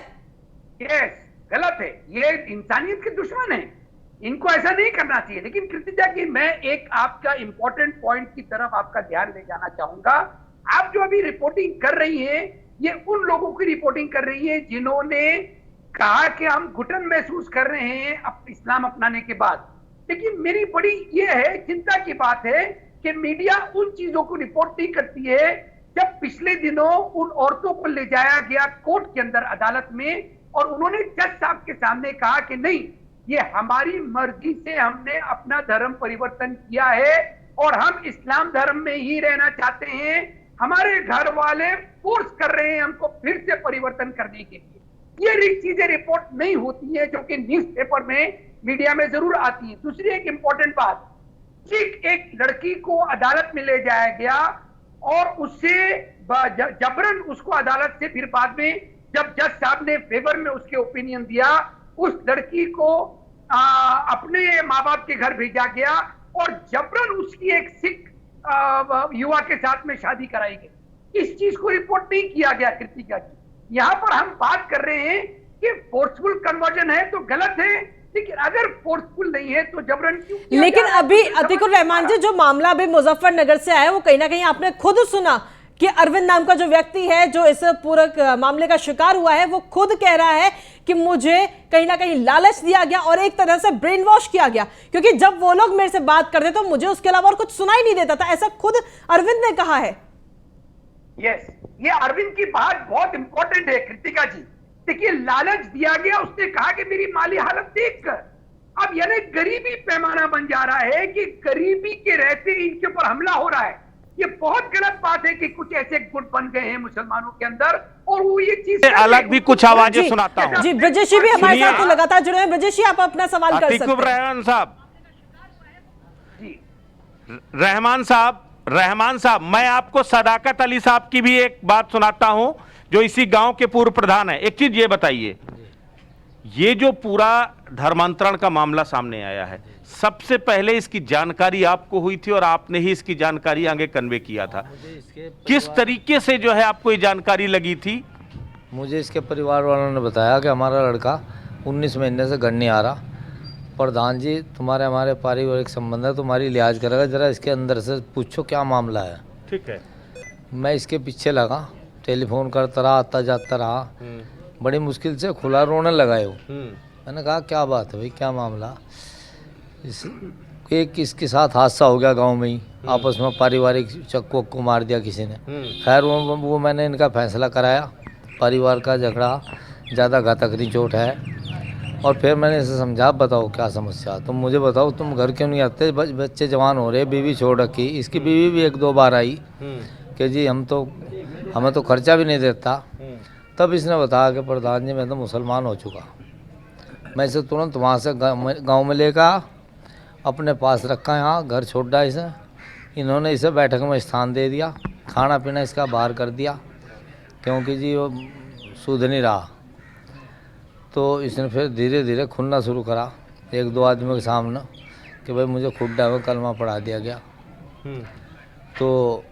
यस, गलत है। ये इंसानियत के दुश्मन है, इनको ऐसा नहीं करना चाहिए। लेकिन कृतिका जी, मैं एक आपका इंपॉर्टेंट पॉइंट की तरफ आपका ध्यान ले जाना चाहूंगा। आप जो अभी रिपोर्टिंग कर रही हैं, ये उन लोगों की रिपोर्टिंग कर रही है जिन्होंने कहा कि हम घुटन महसूस कर रहे हैं इस्लाम अपनाने के बाद। लेकिन मेरी बड़ी ये है, चिंता की बात है कि मीडिया उन चीजों को रिपोर्ट नहीं करती है जब पिछले दिनों उन औरतों को ले जाया गया कोर्ट के अंदर, अदालत में, और उन्होंने जज साहब के सामने कहा कि नहीं, ये हमारी मर्जी से हमने अपना धर्म परिवर्तन किया है और हम इस्लाम धर्म में ही रहना चाहते हैं। हमारे घर वाले फोर्स कर रहे हैं हमको फिर से परिवर्तन करने के लिए। ये चीजें रिपोर्ट नहीं होती है, जो कि न्यूज़पेपर में, मीडिया में जरूर आती है। दूसरी एक इंपॉर्टेंट बात, एक लड़की को अदालत में ले जाया गया और उससे जबरन उसको अदालत से फिर बाद में जब जज साहब ने फेवर में उसके ओपिनियन दिया, उस लड़की को अपने माँ बाप के घर भेजा गया और जबरन उसकी एक सिख युवा के साथ में शादी कराई गई। इस चीज को रिपोर्ट नहीं किया गया कृतिका जी। यहाँ पर हम बात कर रहे हैं कि फोर्सफुल कन्वर्जन है तो गलत है, लेकिन अगर फोर्सफुल नहीं है तो जबरन क्यों? लेकिन अभी अतिकुर रहमान जी, जो मामला अभी मुजफ्फरनगर से आया, वो कहीं ना कहीं आपने खुद सुना कि अरविंद नाम का जो व्यक्ति है जो इस पूरे मामले का शिकार हुआ है, वो खुद कह रहा है कि मुझे कहीं ना कहीं लालच दिया गया और एक तरह से ब्रेन वॉश किया गया, क्योंकि जब वो लोग मेरे से बात करते तो मुझे उसके अलावा और कुछ सुनाई नहीं देता था। ऐसा खुद अरविंद ने कहा है। यस, ये अरविंद की बात बहुत इंपॉर्टेंट है कृतिका जी। देखिए, लालच दिया गया, उसने कहा कि मेरी माली हालत देखकर। अब यानी गरीबी पैमाना बन जा रहा है कि गरीबी के रहते इनके ऊपर हमला हो रहा है। ये बहुत गलत बात है कि कुछ ऐसे गुट बन गए हैं मुसलमानों के अंदर और वो ये चीज अलग भी कुछ आवाजें सुनाता हूं। जी, ब्रजेश जी भी हमारे साथ तो लगातार जुड़े हैं। ब्रजेश जी, आप अपना सवाल कर सकते हैं। रहमान साहब, रहमान साहब, मैं आपको सदाकत अली साहब की भी एक बात सुनाता हूं जो इसी गांव के पूर्व प्रधान है। एक चीज ये बताइए, ये जो पूरा धर्मांतरण का मामला सामने आया है, सबसे पहले इसकी जानकारी आपको हुई थी और आपने ही इसकी जानकारी आगे कन्वे किया था। किस तरीके से जो है आपको ये जानकारी लगी थी? मुझे इसके परिवार वालों ने बताया कि हमारा लड़का 19 महीने से घर नहीं आ रहा, प्रधान जी तुम्हारे हमारे पारिवारिक संबंध है, तुम्हारी लिहाज करेगा, जरा इसके अंदर से पूछो क्या मामला है। ठीक है। मैं इसके पीछे लगा, टेलीफोन करता रहा, आता जाता रहा, बड़ी मुश्किल से खुला, रोने लगाए वो। मैंने कहा क्या बात है भाई, क्या मामला? एक इसके साथ हादसा हो गया गांव में ही, आपस में पारिवारिक चक्कू को मार दिया किसी ने। खैर वो मैंने इनका फैसला कराया, परिवार का झगड़ा, ज़्यादा घातक नहीं चोट है। और फिर मैंने इसे समझा, बताओ क्या समस्या, तुम मुझे बताओ, तुम घर क्यों नहीं आते? बच्चे जवान हो रहे, बीवी छोड़ रखी, इसकी बीवी भी 1-2 बार आई कि जी हमें तो खर्चा भी नहीं देता। तब इसने बताया कि प्रधान जी मैं तो मुसलमान हो चुका। मैं इसे तुरंत वहाँ से गांव में लेकर अपने पास रखा, यहाँ घर छोड़ दिया इसे। इन्होंने इसे बैठक में स्थान दे दिया, खाना पीना इसका बाहर कर दिया, क्योंकि जी वो सूद नहीं रहा। तो इसने फिर धीरे धीरे खुलना शुरू करा 1-2 आदमियों के सामने कि भाई मुझे खुड्डा में कलमा पढ़ा दिया गया। तो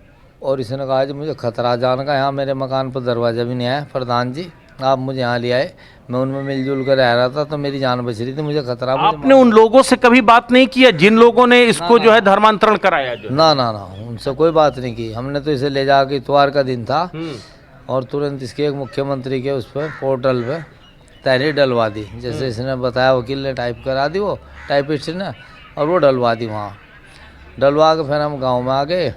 और इसने कहा जी मुझे खतरा जान का, यहाँ मेरे मकान पर दरवाज़ा भी नहीं आया, प्रधान जी आप मुझे यहाँ ले आए, मैं उनमें मिलजुल कर रह रहा था तो मेरी जान बच रही थी, मुझे खतरा। आपने उन लोगों से कभी बात नहीं किया जिन लोगों ने इसको जो है धर्मांतरण कराया? जो ना उनसे कोई बात नहीं की हमने। तो इसे ले जाकर इतवार का दिन था और तुरंत इसके एक मुख्यमंत्री के उस पर पोर्टल पे तहरीर डलवा दी, जैसे इसने बताया, वकील ने टाइप करा दी, वो टाइपिस्ट ने, और वो डलवा दी। वहाँ डलवा के फिर हम गांव में आ गए,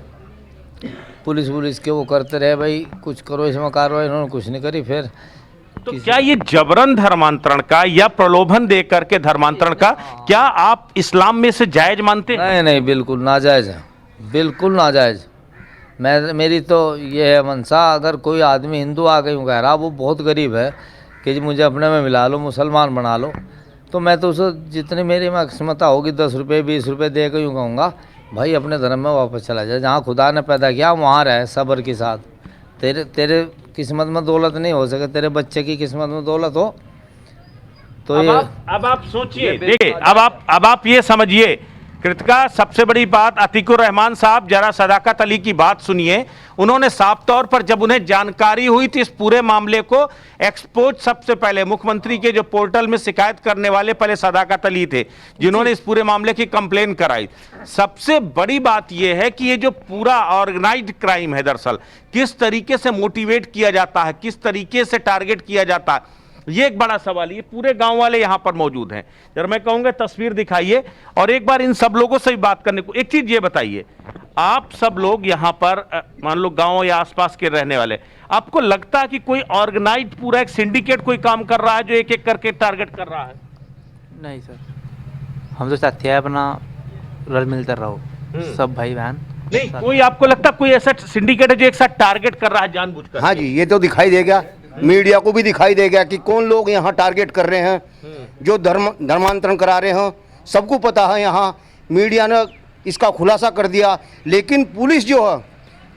पुलिस के वो करते रहे, भाई कुछ करो इसमें कार्रवाई, इन्होंने कुछ नहीं करी। फिर तो क्या ये जबरन धर्मांतरण का या प्रलोभन दे करके धर्मांतरण का क्या आप इस्लाम में से जायज मानते हैं? नहीं, बिल्कुल नाजायज है, बिल्कुल नाजायज। मेरी तो ये है मनसा, अगर कोई आदमी हिंदू आ गई कह रहा, वो बहुत गरीब है कि जी मुझे अपने में मिला लो, मुसलमान बना लो, तो मैं तो उसे जितनी मेरी में क्षमता होगी 10 रुपये 20 रुपये दे कर यूँ कहूँगा भाई अपने धर्म में वापस चला जाए, जहाँ खुदा ने पैदा किया वहाँ रहे सब्र के साथ। तेरे किस्मत में दौलत नहीं हो सके, तेरे बच्चे की किस्मत में दौलत हो तो अब आप सोचिए, देखिए अब आप ये समझिए कृतिका, सबसे बड़ी बात अतीकुर रहमान साहब, जरा सदाकत अली की बात सुनिए। उन्होंने साफ तौर पर जब उन्हें जानकारी हुई थी इस पूरे मामले को एक्सपोज, सबसे पहले मुख्यमंत्री के जो पोर्टल में शिकायत करने वाले पहले सदाकत अली थे जिन्होंने इस पूरे मामले की कंप्लेन कराई। सबसे बड़ी बात यह है कि ये जो पूरा ऑर्गेनाइज्ड क्राइम है, दरअसल किस तरीके से मोटिवेट किया जाता है, किस तरीके से टारगेट किया जाता है, ये एक बड़ा सवाल। ये पूरे गांव वाले यहां पर मौजूद हैं। जरा मैं कहूंगा तस्वीर दिखाइए और एक बार इन सब लोगों से भी बात करने को। एक चीज ये बताइए, आप सब लोग यहां पर मान लो गांव या आसपास के रहने वाले, आपको लगता है कि कोई ऑर्गेनाइज्ड पूरा एक सिंडिकेट कोई काम कर रहा है जो एक एक करके टारगेट कर रहा है? नहीं सर, हम तो चाहते हैं अपना रल मिलकर रहो सब भाई बहन। नहीं, कोई आपको लगता कोई ऐसा सिंडिकेट है जो एक साथ टारगेट कर रहा है जानबूझकर? हाँ जी, ये तो दिखाई देगा, मीडिया को भी दिखाई देगा कि कौन लोग यहाँ टारगेट कर रहे हैं, जो धर्मांतरण करा रहे हैं, सबको पता है। यहाँ मीडिया ने इसका खुलासा कर दिया, लेकिन पुलिस जो है,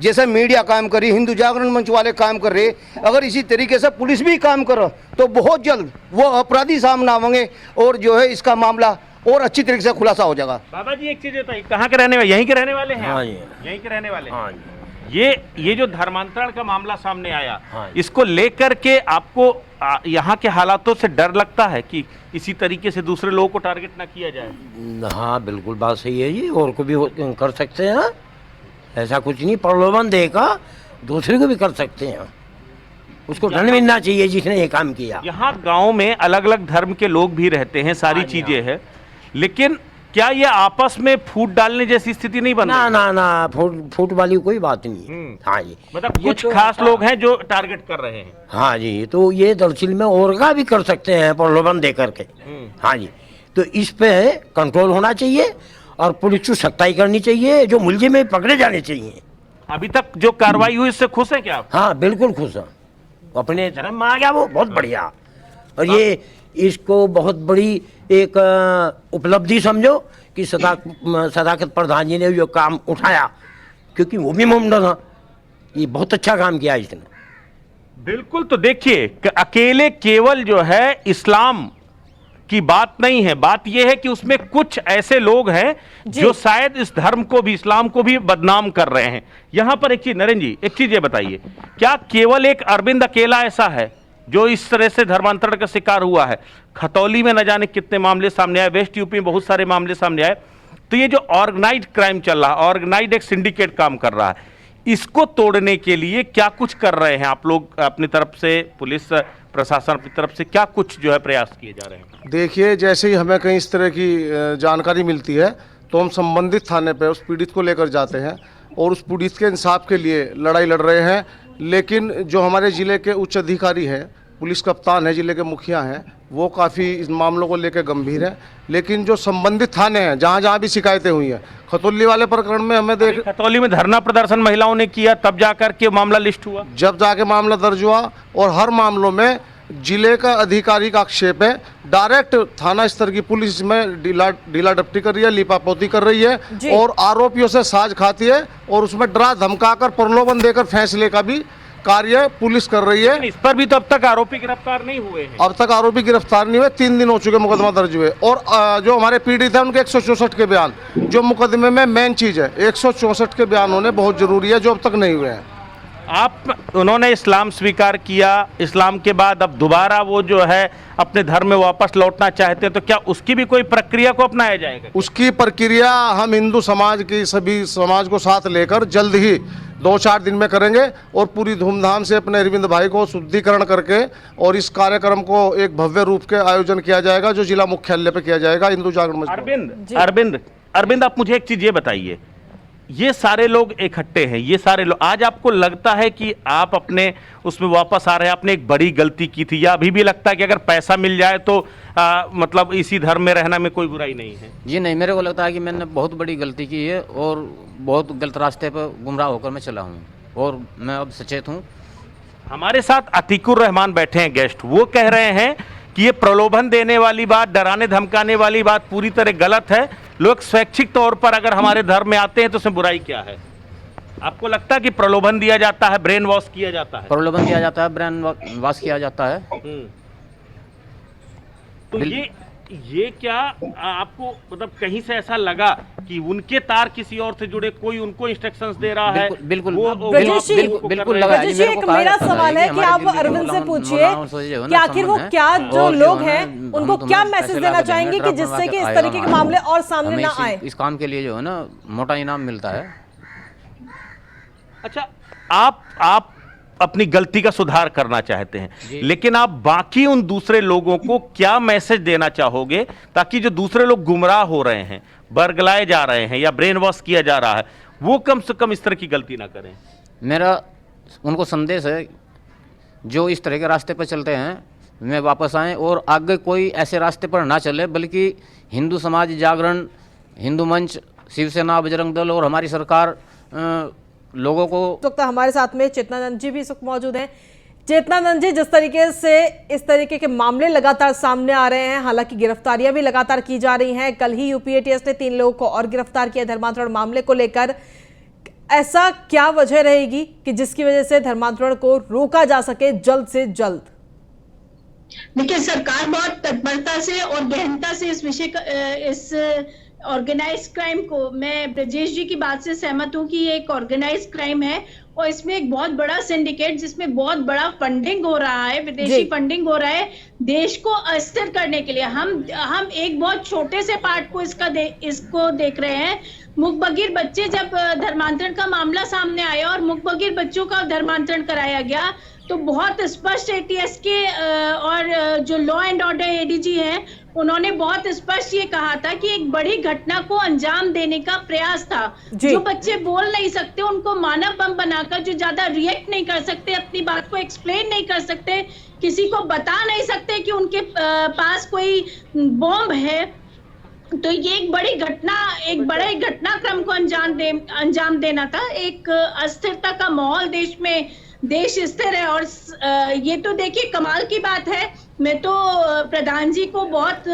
जैसे मीडिया काम करी, हिंदू जागरण मंच वाले काम कर रहे, अगर इसी तरीके से पुलिस भी काम करे तो बहुत जल्द वो अपराधी सामने आवेंगे और जो है इसका मामला और अच्छी तरीके से खुलासा हो जाएगा। बाबा जी एक चीज बताइए, कहाँ के रहने वाले? यहीं के रहने वाले हैं? हाँ, यहीं के रहने वाले। हाँ, ये जो धर्मांतरण का मामला सामने आया, इसको लेकर के आपको यहाँ के हालातों से डर लगता है कि इसी तरीके से दूसरे लोगों को टारगेट ना किया जाए? हाँ बिल्कुल बात सही है जी, और को भी कर सकते हैं, ऐसा कुछ नहीं, प्रलोभन देकर दूसरे को भी कर सकते हैं, उसको दंड मिलना चाहिए जिसने ये काम किया। यहाँ गांव में अलग अलग धर्म के लोग भी रहते हैं, सारी चीजें हैं, लेकिन क्या ये आपस में फूट डालने जैसी स्थिति नहीं बन रही? ना फूट वाली कोई बात नहीं। हाँ जी, मतलब कुछ तो खास लोग हैं जो टारगेट कर रहे हैं। हाँ जी, तो ये दरअसल में और का भी कर सकते हैं प्रलोभन दे करके। हाँ जी, तो इस पे कंट्रोल होना चाहिए और पुलिस को सख्ताई करनी चाहिए, जो मुलजिम में पकड़े जाने चाहिए। अभी तक जो कार्रवाई हुई इससे खुश है क्या आप? हाँ बिल्कुल खुश है, अपने धर्म में आ गया वो, बहुत बढ़िया। और ये इसको बहुत बड़ी एक उपलब्धि समझो कि सदाकत प्रधान जी ने जो काम उठाया, क्योंकि वो भी मोमडन है, ये बहुत अच्छा काम किया इसने। बिल्कुल, तो देखिए अकेले केवल जो है इस्लाम की बात नहीं है, बात यह है कि उसमें कुछ ऐसे लोग हैं जो शायद इस धर्म को भी, इस्लाम को भी बदनाम कर रहे हैं। यहां पर एक चीज नरेंद्र जी, एक चीज ये बताइए, क्या केवल एक अरविंद अकेला ऐसा है जो इस तरह से धर्मांतरण का शिकार हुआ है? खतौली में न जाने कितने मामले सामने आए, वेस्ट यूपी में बहुत सारे मामले सामने आए। तो ये जो ऑर्गेनाइज्ड क्राइम चल रहा है, ऑर्गेनाइज्ड एक सिंडिकेट काम कर रहा है, इसको तोड़ने के लिए क्या कुछ कर रहे हैं आप लोग अपनी तरफ से, पुलिस प्रशासन की तरफ से क्या कुछ जो है प्रयास किए जा रहे हैं? देखिए, जैसे ही हमें कहीं इस तरह की जानकारी मिलती है तो हम संबंधित थाने पे उस पीड़ित को लेकर जाते हैं और उस पीड़ित के इंसाफ के लिए लड़ाई लड़ रहे हैं। लेकिन जो हमारे ज़िले के उच्च अधिकारी हैं, पुलिस कप्तान है, ज़िले के मुखिया हैं, वो काफ़ी इस मामलों को लेकर गंभीर हैं। लेकिन जो संबंधित थाने हैं, जहाँ जहाँ भी शिकायतें हुई हैं, खतौली वाले प्रकरण में हमें खतौली में धरना प्रदर्शन महिलाओं ने किया, तब जाकर के मामला लिस्ट हुआ, जब जाके मामला दर्ज हुआ। और हर मामलों में जिले का अधिकारी का आक्षेप है, डायरेक्ट थाना स्तर की पुलिस में ढीला डपटी कर रही है, लिपापोती कर रही है और आरोपियों से साज खाती है और उसमें डरा धमकाकर प्रलोभन देकर फैसले का भी कार्य पुलिस कर रही है। इस पर भी तो अब तक आरोपी गिरफ्तार नहीं हुए हैं। अब तक आरोपी गिरफ्तार नहीं हुए, 3 दिन हो चुके मुकदमा दर्ज हुए। और जो हमारे पीड़ित है उनके 164 के बयान, जो मुकदमे में मेन चीज है, 164 के बयान होने बहुत जरूरी है, जो अब तक नहीं हुए हैं। उन्होंने इस्लाम स्वीकार किया, इस्लाम के बाद अब दोबारा वो जो है अपने धर्म में वापस लौटना चाहते हैं, तो क्या उसकी भी कोई प्रक्रिया को अपनाया जाएगा? उसकी प्रक्रिया हम हिंदू समाज की सभी समाज को साथ लेकर जल्द ही 2-4 दिन में करेंगे और पूरी धूमधाम से अपने अरविंद भाई को शुद्धिकरण करके और इस कार्यक्रम को एक भव्य रूप के आयोजन किया जाएगा, जो जिला मुख्यालय पे किया जाएगा हिंदू जागरण मंच। अरविंद आप मुझे एक चीज ये बताइए, ये सारे लोग इकट्ठे हैं, ये सारे लोग, आज आपको लगता है कि आप अपने उसमें वापस आ रहे हैं, आपने एक बड़ी गलती की थी, या अभी भी लगता है कि अगर पैसा मिल जाए तो मतलब इसी धर्म में रहना में कोई बुराई नहीं है? जी नहीं, मेरे को लगता है कि मैंने बहुत बड़ी गलती की है और बहुत गलत रास्ते पर गुमराह होकर मैं चला हूँ और मैं अब सचेत हूँ। हमारे साथ अतीकुर रहमान बैठे हैं गेस्ट, वो कह रहे हैं कि ये प्रलोभन देने वाली बात, डराने धमकाने वाली बात पूरी तरह गलत है। लोग स्वैच्छिक तौर पर अगर हमारे धर्म में आते हैं तो उसमें बुराई क्या है? आपको लगता है कि प्रलोभन दिया जाता है, ब्रेन वॉश किया जाता है? प्रलोभन दिया जाता है, ब्रेन वॉश किया जाता है। तो ये क्या आपको मतलब कहीं से ऐसा लगा कि उनके तार किसी और से जुड़े, कोई उनको इंस्ट्रक्शंस दे रहा है? बिल्कुल बिल्कुल लगा। एक मेरा सवाल है कि आप अरविंद से पूछिए कि आखिर वो क्या जो लोग हैं उनको क्या मैसेज देना चाहेंगे कि जिससे कि इस तरीके के मामले और सामने ना आए? इस काम के लिए जो है ना मोटा इनाम मिलता है। अच्छा, आप अपनी गलती का सुधार करना चाहते हैं, लेकिन आप बाकी उन दूसरे लोगों को क्या मैसेज देना चाहोगे ताकि जो दूसरे लोग गुमराह हो रहे हैं, बरगलाए जा रहे हैं या ब्रेन वॉश किया जा रहा है, वो कम से कम इस तरह की गलती ना करें? मेरा उनको संदेश है, जो इस तरह के रास्ते पर चलते हैं वे वापस आएं और आगे कोई ऐसे रास्ते पर ना चले, बल्कि हिंदू समाज जागरण, हिंदू मंच, शिवसेना, बजरंग दल और हमारी सरकार लोगों को। तो हमारे साथ में चेतनानंद जी भी इस वक्त मौजूद हैं। चेतनानंद जी, जिस तरीके से इस तरीके के मामले लगातार सामने आ रहे हैं, हालांकि गिरफ्तारियां भी लगातार की जा रही हैं, कल ही यूपीएटीएस ने 3 लोगों को और गिरफ्तार किया धर्मांतरण मामले को लेकर, ऐसा क्या वजह रहेगी कि जिसकी वजह से धर्मांतरण को रोका जा सके जल्द से जल्द? देखिए, सरकार बहुत तत्परता से और गहनता से इस विषय का, इस ऑर्गेनाइज क्राइम को, मैं ब्रजेश जी की बात से सहमत हूं कि ये एक ऑर्गेनाइज क्राइम है और इसमें एक बहुत बड़ा सिंडिकेट, जिसमें बहुत बड़ा फंडिंग हो रहा है, विदेशी फंडिंग हो रहा है देश को अस्थिर करने के लिए। हम एक बहुत छोटे से पार्ट को इसको देख रहे हैं। मुखबगीर बच्चे, जब धर्मांतरण का मामला सामने आया और मुखबगीर बच्चों का धर्मांतरण कराया गया, तो बहुत स्पष्ट एटीएस के और जो लॉ एंड ऑर्डर एडीजी हैं, उन्होंने बहुत स्पष्ट ये कहा था कि एक बड़ी घटना को अंजाम देने का प्रयास था। जो बच्चे बोल नहीं सकते, उनको मानव बम बनाकर, जो ज्यादा रिएक्ट नहीं कर सकते, अपनी बात को एक्सप्लेन नहीं कर सकते, किसी को बता नहीं सकते कि उनके पास कोई बॉम्ब है, तो ये एक बड़ी घटना, एक बड़े घटनाक्रम को अंजाम देना था। एक अस्थिरता का माहौल देश में, देश स्थिर है। और ये तो देखिए कमाल की बात है, मैं तो प्रधान जी को बहुत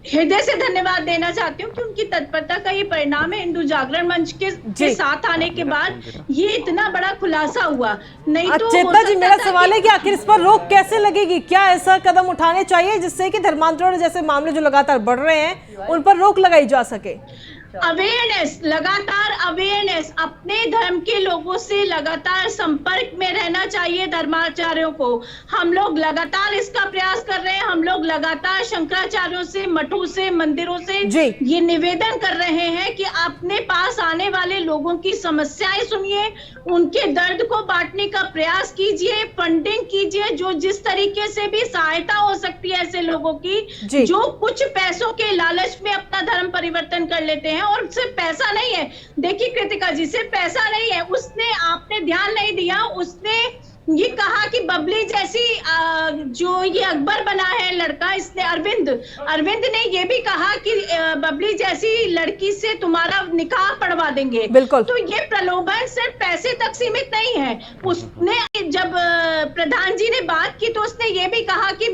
हृदय से धन्यवाद देना चाहती हूँ कि उनकी तत्परता का ये परिणाम है। हिंदू जागरण मंच के साथ आने के बाद ये इतना बड़ा खुलासा हुआ। नहीं तो चेतना जी, मेरा सवाल है कि आखिर इस पर रोक कैसे लगेगी? क्या ऐसा कदम उठाने चाहिए जिससे कि धर्मांतरण जैसे मामले जो लगातार बढ़ रहे हैं उन पर रोक लगाई जा सके? अवेयरनेस, लगातार अवेयरनेस, अपने धर्म के लोगों से लगातार संपर्क में रहना चाहिए धर्माचार्यों को। हम लोग लगातार इसका प्रयास कर रहे हैं। हम लोग लगातार शंकराचार्यों से, मठों से, मंदिरों से ये निवेदन कर रहे हैं कि अपने पास आने वाले लोगों की समस्याएं सुनिए, उनके दर्द को बांटने का प्रयास कीजिए, फंडिंग कीजिए, जो जिस तरीके से भी सहायता हो सकती है ऐसे लोगों की जो कुछ पैसों के लालच में अपना धर्म परिवर्तन कर लेते हैं। और सिर्फ पैसा नहीं है, देखिए कृतिका जी, सिर्फ पैसा नहीं है, उसने, आपने ध्यान नहीं दिया, उसने ये कहा कि बबली जैसी जो ये अकबर बना है लड़का, इसने अरविंद ने ये भी कहा कि बबली जैसी लड़की से तुम्हारा निकाह पढ़वा देंगे। बिल्कुल। तो ये प्रलोभन सिर्फ पैसे तक सीमित नहीं है। उसने जब प्रधान जी ने बात की तो उसने ये भी कहा कि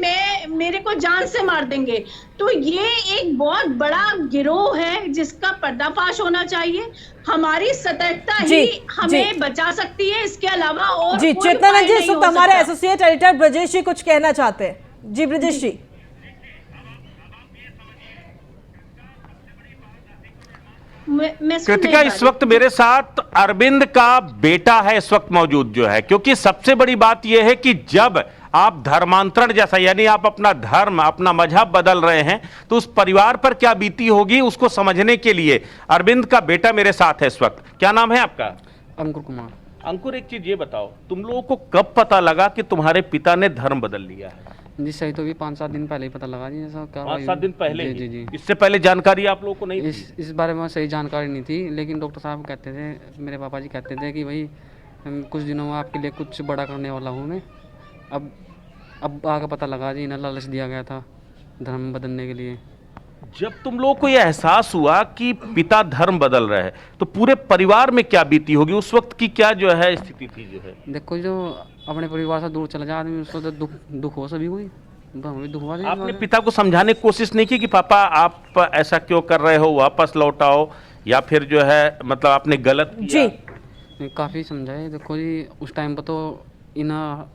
मेरे को जान से मार देंगे। तो ये एक बहुत बड़ा गिरोह है जिसका पर्दाफाश होना चाहिए। हमारी सतर्कता ही हमें बचा सकती है, इसके अलावा और जी। चेतना जी, इस वक्त हमारे एसोसिएट एडिटर ब्रजेश जी कुछ कहना चाहते हैं। जी ब्रजेश जी। कृतिका, इस वक्त मेरे साथ अरविंद का बेटा है इस वक्त मौजूद जो है, क्योंकि सबसे बड़ी बात यह है कि जब आप धर्मांतरण जैसा, यानी आप अपना धर्म, अपना मजहब बदल रहे हैं, तो उस परिवार पर क्या बीती होगी उसको समझने के लिए अरविंद का बेटा मेरे साथ है इस वक्त। क्या नाम है आपका? अंकुर कुमार। अंकुर, एक चीज ये बताओ, तुम लोगों को कब पता लगा कि तुम्हारे पिता ने धर्म बदल लिया है? जी सही तो भी 5-7 दिन पहले ही पता लगा जी। ऐसा 5-7 दिन पहले? जी जी। इससे पहले जानकारी आप लोगों को नहीं थी? इस बारे में सही जानकारी नहीं थी, लेकिन डॉक्टर साहब कहते थे, मेरे पापा जी कहते थे कि भाई कुछ दिनों में आपके लिए कुछ बड़ा करने वाला हूँ मैं। अब आगे पता लगा जी, इन्हें लालच दिया गया था धर्म बदलने के लिए। जब तुम लोगों को यह एहसास हुआ कि पिता धर्म बदल रहे हैं, तो पूरे परिवार में क्या बीती होगी? उस वक्त की क्या जो है स्थिति थी जो है? देखो, जो अपने परिवार से दूर चला जाए आदमी, उसको तो दुख हो सभी हुई, दुख हुआ। आपने पिता को समझाने की कोशिश नहीं की कि पापा आप ऐसा क्यों कर रहे हो, वापस लौटाओ, या फिर जो है मतलब आपने गलत किया? जी, काफ़ी समझाए। देखो जी, उस टाइम पर तो इन्हें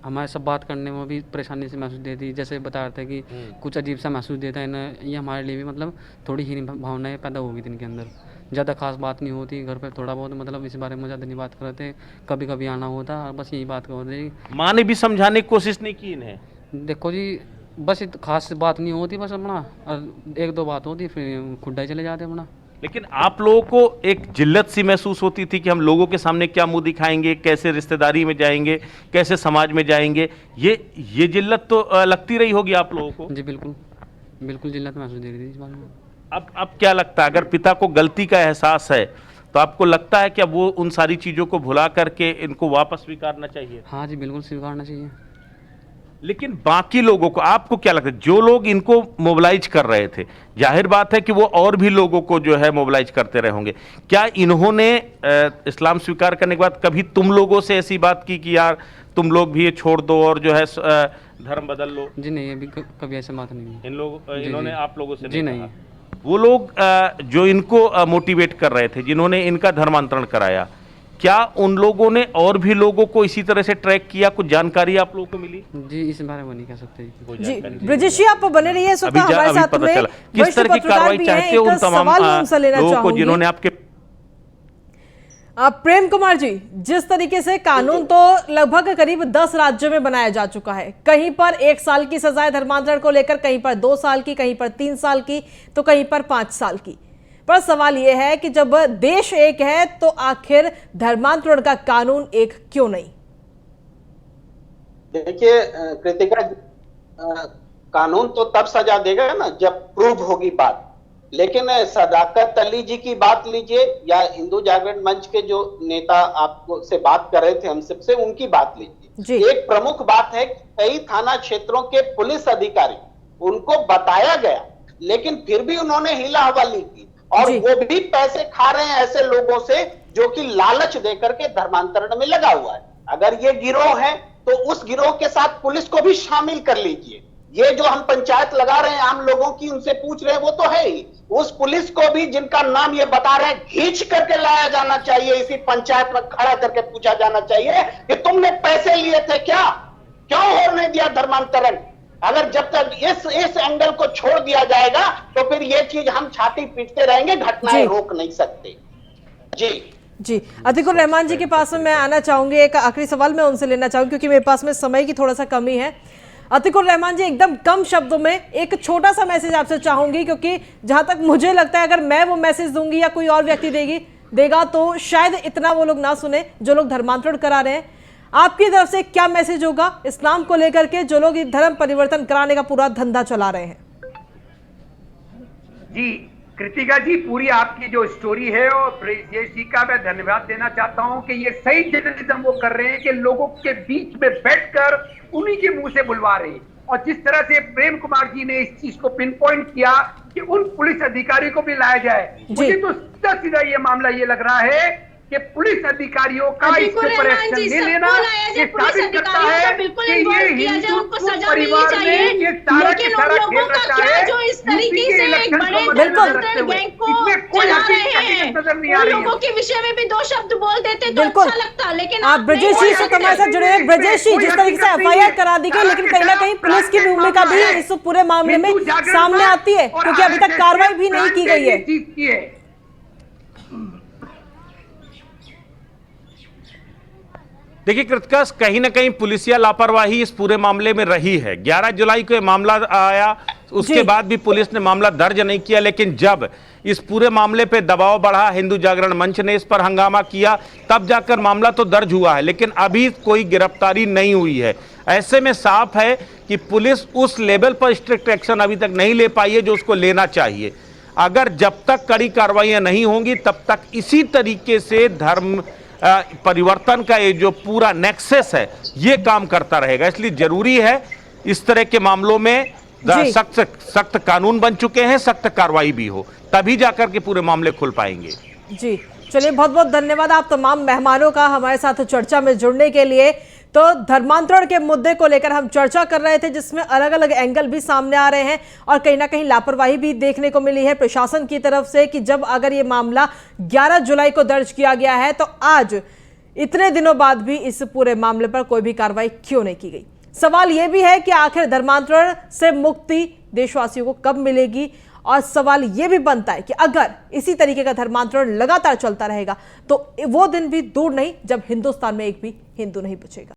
हमारे सब बात करने में भी परेशानी से महसूस देती, जैसे बता रहे थे कि कुछ अजीब सा महसूस देता है इन्हें। ये हमारे लिए भी मतलब थोड़ी ही भावनाएं पैदा हो गई थी इनके अंदर। ज़्यादा खास बात नहीं होती घर पर, थोड़ा बहुत मतलब इस बारे में ज़्यादा नहीं बात करते, कभी कभी आना होता और बस यही बात करते। माँ ने भी समझाने की कोशिश नहीं की इन्हें? देखो जी, बस खास बात नहीं होती, बस अपना 1-2 बात होती, फिर खुड्डा ही चले जाते अपना। लेकिन आप लोगों को एक जिल्लत सी महसूस होती थी कि हम लोगों के सामने क्या मुंह दिखाएंगे, कैसे रिश्तेदारी में जाएंगे, कैसे समाज में जाएंगे, ये जिल्लत तो लगती रही होगी आप लोगों को? जी बिल्कुल जिल्लत महसूस दे रही थी इस बारे में। अब क्या लगता है, अगर पिता को गलती का एहसास है तो आपको लगता है कि अब वो उन सारी चीज़ों को भुला करके इनको वापस स्वीकारना चाहिए? हाँ जी, बिल्कुल स्वीकारना चाहिए। लेकिन बाकी लोगों को आपको क्या लगता है, जो लोग इनको मोबिलाइज कर रहे थे, जाहिर बात है कि वो और भी लोगों को जो है मोबिलाइज करते रहे होंगे, क्या इन्होंने इस्लाम स्वीकार करने के बाद कभी तुम लोगों से ऐसी बात की कि यार तुम लोग भी ये छोड़ दो और जो है धर्म बदल लो? जी नहीं, अभी कभी ऐसी बात नहीं। इन्होंने आप लोगों से जी नहीं। वो लोग जो इनको मोटिवेट कर रहे थे, जिन्होंने इनका धर्मांतरण कराया, क्या उन लोगों ने और भी लोगों को इसी तरह से ट्रैक किया? कुछ जानकारी आप लोगों को मिली? जी, इस बारे में नहीं कह सकते जी। ब्रजेश जी, आप बने रहिए इस वक्त हमारे साथ में। किस तरह की कार्रवाई चाहते हैं उन तमाम लोगों को जिन्होंने आपके? प्रेम कुमार जी, जिस तरीके से कानून तो लगभग करीब 10 राज्यों में बनाया जा चुका है, कहीं पर 1 साल की सजाएं धर्मांतरण को लेकर, कहीं पर 2 साल की, कहीं पर 3 साल की, तो कहीं पर 5 साल की। पर सवाल यह है कि जब देश एक है तो आखिर धर्मांतरण का कानून एक क्यों नहीं? देखिए कृतिका, कानून तो तब सजा देगा ना जब प्रूव होगी बात। लेकिन सदाकत अली जी की बात लीजिए, या हिंदू जागरण मंच के जो नेता आपको से बात कर रहे थे, हम सबसे उनकी बात लीजिए। एक प्रमुख बात है कि कई थाना क्षेत्रों के पुलिस अधिकारी, उनको बताया गया लेकिन फिर भी उन्होंने हिला हवाली की, और वो भी पैसे खा रहे हैं ऐसे लोगों से जो कि लालच देकर के धर्मांतरण में लगा हुआ है। अगर ये गिरोह है तो उस गिरोह के साथ पुलिस को भी शामिल कर लीजिए। ये जो हम पंचायत लगा रहे हैं आम लोगों की, उनसे पूछ रहे हैं, वो तो है ही। उस पुलिस को भी जिनका नाम ये बता रहे हैं, खींच करके लाया जाना चाहिए, इसी पंचायत में खड़ा करके पूछा जाना चाहिए कि तुमने पैसे लिए थे क्या, क्यों होने दिया धर्मांतरण। अगर जब तक इस एंगल को छोड़ दिया जाएगा तो फिर ये चीज हम छाती पीटते रहेंगे, घटनाएं रोक नहीं सकते। जी अतिकुर रहमान जी के पास में मैं आना चाहूंगी, एक आखिरी सवाल मैं उनसे लेना चाहूंगी क्योंकि मेरे पास में समय की थोड़ा सा कमी है। अतिकुर रहमान जी, एकदम कम शब्दों में एक छोटा सा मैसेज आपसे चाहूंगी, क्योंकि जहां तक मुझे लगता है अगर मैं वो मैसेज दूंगी या कोई और व्यक्ति देगा तो शायद इतना वो लोग ना सुने जो लोग धर्मांतरण करा रहे हैं। आपकी तरफ से क्या मैसेज होगा इस्लाम को लेकर के, जो लोग धर्म परिवर्तन कराने का पूरा धंधा चला रहे हैं? जी कृतिका जी, पूरी आपकी जो स्टोरी है और ब्रजेश जी का मैं धन्यवाद देना चाहता हूं कि ये सही जर्नलिज्म वो कर रहे हैं कि लोगों के बीच में बैठकर उन्हीं के मुंह से बुलवा रहे हैं। और जिस तरह से प्रेम कुमार जी ने इस चीज को पिन पॉइंट किया कि उन पुलिस अधिकारी को भी लाया जाए, मुझे तो सीधा ये मामला ये लग रहा है कि पुलिस अधिकारियों का इसके ऊपर एक्शन ले लेना ये साबित करता है कि ये हिंदुत्व परिवार में ये सारा के सारा खेल रचा है जो इस तरीके से एक बड़े गैंग को चला रहे हैं। उन लोगों के विषय में भी दो शब्द बोल देते तो अच्छा लगता, लेकिन आप ब्रजेश जी से हमारे साथ जुड़े हैं। ब्रजेश जी, जिस तरीके से एफआईआर करा दी गई, लेकिन कहीं ना कहीं पुलिस की भूमिका भी इस पूरे मामले में सामने आती है क्योंकि अभी तक कार्रवाई भी नहीं की गई है। देखिए कृतिका, कहीं ना कहीं पुलिसिया लापरवाही इस पूरे मामले में रही है। 11 जुलाई को मामला आया, उसके बाद भी पुलिस ने मामला दर्ज नहीं किया, लेकिन जब इस पूरे मामले पे दबाव बढ़ा, हिंदू जागरण मंच ने इस पर हंगामा किया, तब जाकर मामला तो दर्ज हुआ है, लेकिन अभी कोई गिरफ्तारी नहीं हुई है। ऐसे में साफ है कि पुलिस उस लेवल पर स्ट्रिक्ट एक्शन अभी तक नहीं ले पाई है जो उसको लेना चाहिए। अगर जब तक कड़ी कार्रवाइयां नहीं होंगी तब तक इसी तरीके से धर्म परिवर्तन का ये जो पूरा नेक्सस है ये काम करता रहेगा। इसलिए जरूरी है इस तरह के मामलों में सख्त कानून बन चुके हैं, सख्त कार्रवाई भी हो, तभी जाकर के पूरे मामले खुल पाएंगे। जी चलिए, बहुत बहुत धन्यवाद आप तमाम मेहमानों का हमारे साथ चर्चा में जुड़ने के लिए। तो धर्मांतरण के मुद्दे को लेकर हम चर्चा कर रहे थे जिसमें अलग अलग एंगल भी सामने आ रहे हैं और कहीं ना कहीं लापरवाही भी देखने को मिली है प्रशासन की तरफ से कि जब अगर ये मामला 11 जुलाई को दर्ज किया गया है तो आज इतने दिनों बाद भी इस पूरे मामले पर कोई भी कार्रवाई क्यों नहीं की गई। सवाल यह भी है कि आखिर धर्मांतरण से मुक्ति देशवासियों को कब मिलेगी, और सवाल यह भी बनता है कि अगर इसी तरीके का धर्मांतरण लगातार चलता रहेगा तो वो दिन भी दूर नहीं जब हिंदुस्तान में एक भी हिंदू नहीं बचेगा।